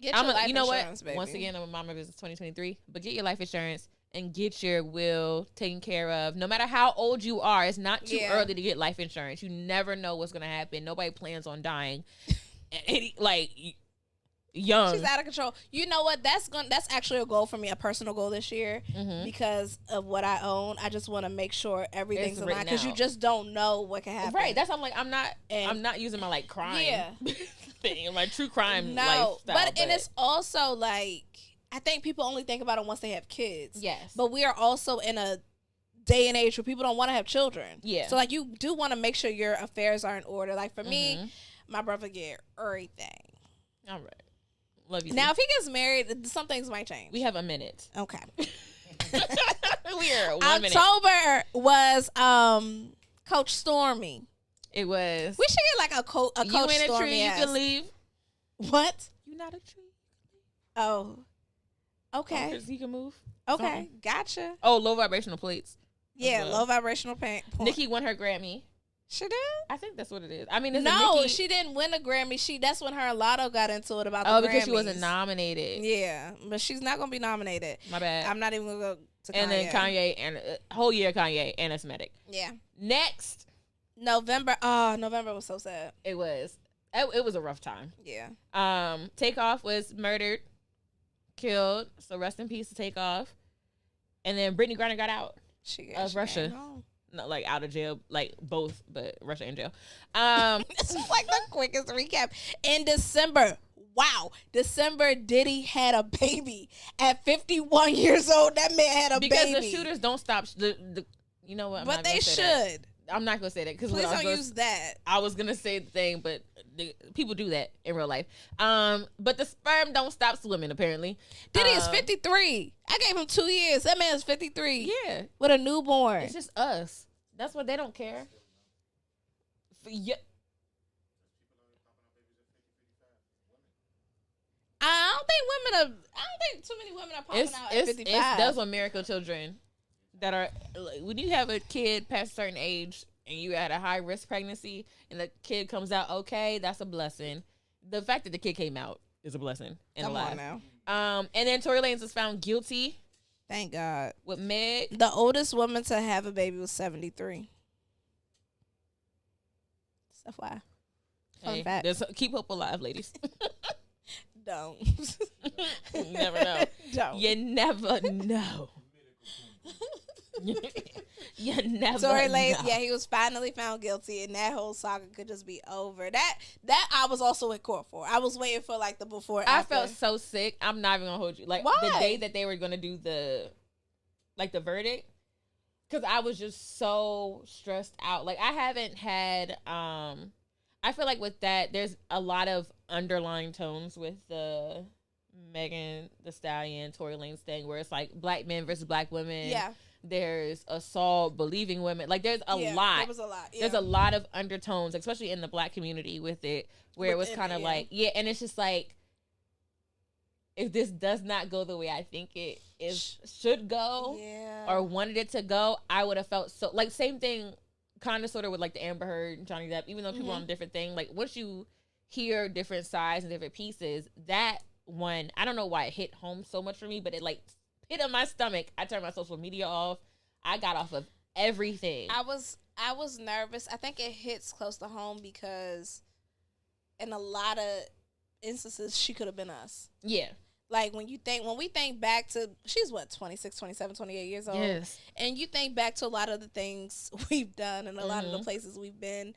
Speaker 1: Get your life
Speaker 2: you know
Speaker 1: insurance,
Speaker 2: what?
Speaker 1: baby.
Speaker 2: Once again, I'm a mama business 2023, but get your life insurance. And get your will taken care of. No matter how old you are, it's not too early to get life insurance. You never know what's gonna happen. Nobody plans on dying, young.
Speaker 1: She's out of control. You know what? That's actually a goal for me, a personal goal this year, because of what I own. I just want to make sure everything's in line because you just don't know what can happen.
Speaker 2: Right. That's I'm not using my crime thing, my true crime lifestyle.
Speaker 1: But it's also like. I think people only think about it once they have kids.
Speaker 2: Yes.
Speaker 1: But we are also in a day and age where people don't want to have children. Yeah. So, you do want to make sure your affairs are in order. Like, for me, my brother get everything.
Speaker 2: All right. Love you.
Speaker 1: Now, if he gets married, some things might change.
Speaker 2: We have a minute.
Speaker 1: Okay.
Speaker 2: We are 1 minute.
Speaker 1: October was Coach Stormy.
Speaker 2: It was.
Speaker 1: We should get, a Coach Stormy.
Speaker 2: You in a tree, you can leave.
Speaker 1: What?
Speaker 2: You not a tree.
Speaker 1: Oh. Okay.
Speaker 2: Because he can move.
Speaker 1: Okay. Gotcha.
Speaker 2: Oh, low vibrational plates.
Speaker 1: Yeah, low vibrational paint.
Speaker 2: Nikki won her Grammy.
Speaker 1: She did?
Speaker 2: I think that's what it is. I mean,
Speaker 1: she didn't win a Grammy. That's when her and Lotto got into it about the Grammys.
Speaker 2: Oh, because she wasn't nominated.
Speaker 1: Yeah, but she's not going to be nominated.
Speaker 2: My bad.
Speaker 1: I'm not even going to go to Kanye.
Speaker 2: And then Kanye, and whole year Kanye, and Asthmatic.
Speaker 1: Yeah.
Speaker 2: Next.
Speaker 1: November. Oh, November was so sad.
Speaker 2: It was. It was a rough time.
Speaker 1: Yeah.
Speaker 2: Takeoff was murdered. Killed, so rest in peace to Takeoff. And then Brittany Griner got out of Russia. Not out of jail, both, but Russia and jail.
Speaker 1: This is the quickest recap. In December, December, Diddy had a baby at 51 years old. That man had a baby.
Speaker 2: Because the shooters don't stop. You know what?
Speaker 1: But they should.
Speaker 2: I'm not gonna say that because
Speaker 1: Please don't use that.
Speaker 2: I was gonna say the thing, but people do that in real life. But the sperm don't stop swimming. Apparently,
Speaker 1: Diddy is 53. I gave him 2 years. That man's 53.
Speaker 2: Yeah,
Speaker 1: with a newborn.
Speaker 2: it's just us. That's what they don't care. Yeah.
Speaker 1: I don't think too many women are popping out at 55.
Speaker 2: It's those are miracle children that are like, when you have a kid past a certain age and you at a high risk pregnancy and the kid comes out okay, that's a blessing. The fact that the kid came out is a blessing and
Speaker 1: Come
Speaker 2: alive.
Speaker 1: on now.
Speaker 2: And then Tory Lanez was found guilty.
Speaker 1: Thank God.
Speaker 2: With Meg.
Speaker 1: The oldest woman to have a baby was 73. That's why. Fun fact.
Speaker 2: Keep hope alive, ladies.
Speaker 1: Don't.
Speaker 2: You never know.
Speaker 1: Don't.
Speaker 2: You never know. You never
Speaker 1: Tory Lanez,
Speaker 2: know.
Speaker 1: yeah, he was finally found guilty, and that whole saga could just be over. That I was also in court for. I was waiting for like the before.
Speaker 2: I
Speaker 1: after.
Speaker 2: felt so sick. I'm not even gonna hold you. Like
Speaker 1: Why?
Speaker 2: the day that they were gonna do the verdict, because I was just so stressed out. Like I haven't had. I feel like with that, there's a lot of underlying tones with the Megan Thee Stallion, Tory Lanez thing, where it's like black men versus black women.
Speaker 1: Yeah.
Speaker 2: There's assault, believing women. Like there's a lot.
Speaker 1: There was a lot. Yeah.
Speaker 2: There's a lot of undertones, especially in the black community with it, where it was kind of like, and it's just like, if this does not go the way I think it should go, or wanted it to go, I would have felt so, like, same thing, kind of sort of with like the Amber Heard and Johnny Depp, even though people are on a different thing, like once you hear different sides and different pieces, that one, I don't know why it hit home so much for me, but it like hit in my stomach. I turned my social media off. I got off of everything.
Speaker 1: I was nervous. I think it hits close to home because in a lot of instances she could have been us.
Speaker 2: Yeah.
Speaker 1: Like when we think back to, she's what, 26, 27, 28 years old.
Speaker 2: Yes.
Speaker 1: And you think back to a lot of the things we've done and a lot of the places we've been.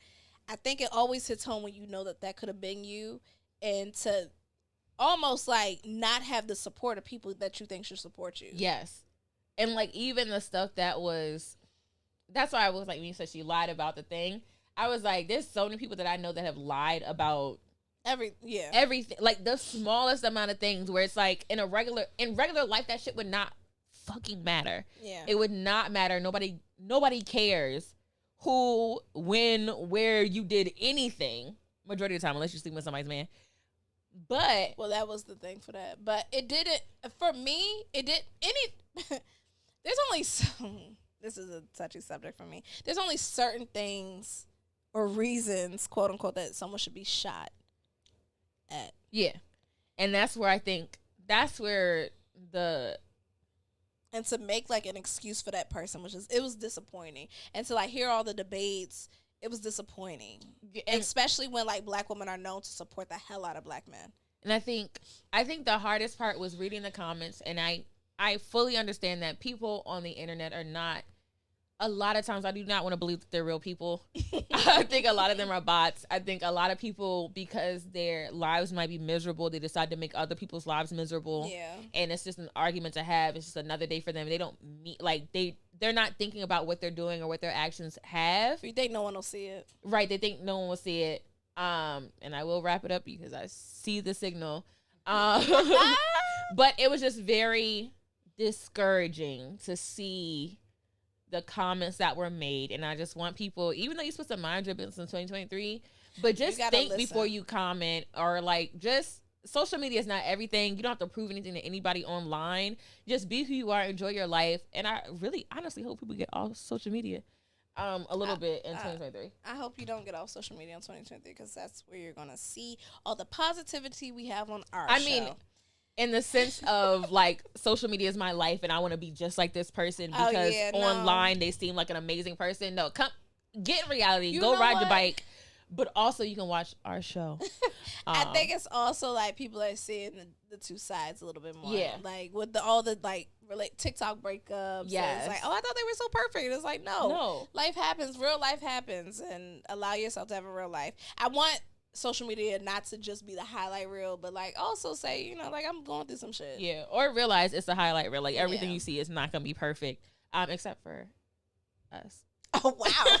Speaker 1: I think it always hits home when you know that could have been you, and to almost like not have the support of people that you think should support you.
Speaker 2: Yes. And like even the stuff that's why I was like, when you said she lied about the thing, I was like, there's so many people that I know that have lied about everything, like the smallest amount of things, where it's like in regular life that shit would not fucking matter.
Speaker 1: Yeah.
Speaker 2: It would not matter. Nobody cares who, when, where you did anything majority of the time, unless you sleep with somebody's man. But
Speaker 1: that was the thing for that. But it didn't, for me, it did any. There's only this is a touchy subject for me. There's only certain things or reasons, quote unquote, that someone should be shot at.
Speaker 2: Yeah. And that's where I think
Speaker 1: and to make like an excuse for that person, it was disappointing. And to like hear all the debates, it was disappointing. And especially when like black women are known to support the hell out of black men.
Speaker 2: And I think the hardest part was reading the comments, and I fully understand that people on the internet are not, a lot of times I do not want to believe that they're real people. I think a lot of them are bots. I think a lot of people, because their lives might be miserable, they decide to make other people's lives miserable. Yeah. And it's just an argument to have. It's just another day for them. They don't meet, like they're not thinking about what they're doing or what their actions have.
Speaker 1: You think no one will see it.
Speaker 2: Right. They think no one will see it. And I will wrap it up because I see the signal. But it was just very discouraging to see the comments that were made, and I just want people, even though you're supposed to mind your business in 2023, but just think before you comment, or like, just social media is not everything. You don't have to prove anything to anybody online. Just be who you are, enjoy your life, and I really honestly hope people get off social media a little bit in 2023.
Speaker 1: I hope you don't get off social media in 2023, because that's where you're gonna see all the positivity we have on our show.
Speaker 2: I mean, in the sense of like, social media is my life and I want to be just like this person because online they seem like an amazing person. No, come get in reality, go ride your bike, but also you can watch our show.
Speaker 1: I think it's also like people are seeing the two sides a little bit more.
Speaker 2: Yeah.
Speaker 1: Like with all the like TikTok breakups.
Speaker 2: Yeah.
Speaker 1: It's like, oh, I thought they were so perfect. It's like, no. Life happens. Real life happens. And allow yourself to have a real life. I want social media not to just be the highlight reel, but like also say, you know, like I'm going through some shit.
Speaker 2: Yeah. Or realize it's a highlight reel. Like everything you see is not going to be perfect. Except for us.
Speaker 1: Oh wow.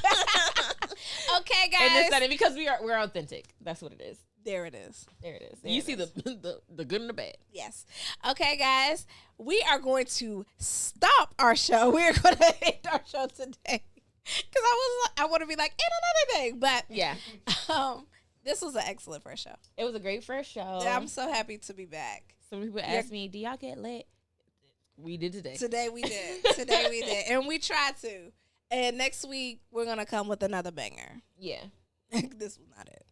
Speaker 1: Okay,
Speaker 2: in
Speaker 1: guys.
Speaker 2: this setting because we're authentic. That's what it is.
Speaker 1: There it is.
Speaker 2: There it is.
Speaker 1: There
Speaker 2: You
Speaker 1: it
Speaker 2: see
Speaker 1: is.
Speaker 2: the good and the bad.
Speaker 1: Yes. Okay, guys. We are going to stop our show. We're going to end our show today because I want to be like, and another thing, but
Speaker 2: Yeah.
Speaker 1: This was an excellent first show.
Speaker 2: It was a great first show.
Speaker 1: I'm so happy to be back.
Speaker 2: Some people ask me, "Do y'all get lit?" We did today.
Speaker 1: Today we did. Today we did, and we tried to. And next week we're gonna come with another banger.
Speaker 2: Yeah.
Speaker 1: This was not it.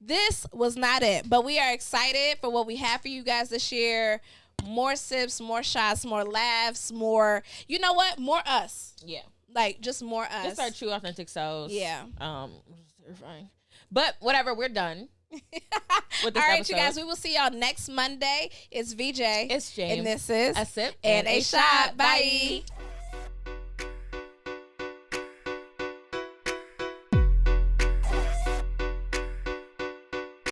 Speaker 1: This was not it, but we are excited for what we have for you guys this year. More sips, more shots, more laughs, more. You know what? More us.
Speaker 2: Yeah.
Speaker 1: Like just more us.
Speaker 2: Just our true authentic selves.
Speaker 1: Yeah.
Speaker 2: Terrifying. But whatever, we're done. With this
Speaker 1: All right,
Speaker 2: episode.
Speaker 1: you guys. We will see y'all next Monday. It's VJ.
Speaker 2: It's James.
Speaker 1: And this is
Speaker 2: A sip
Speaker 1: and a shot. Bye.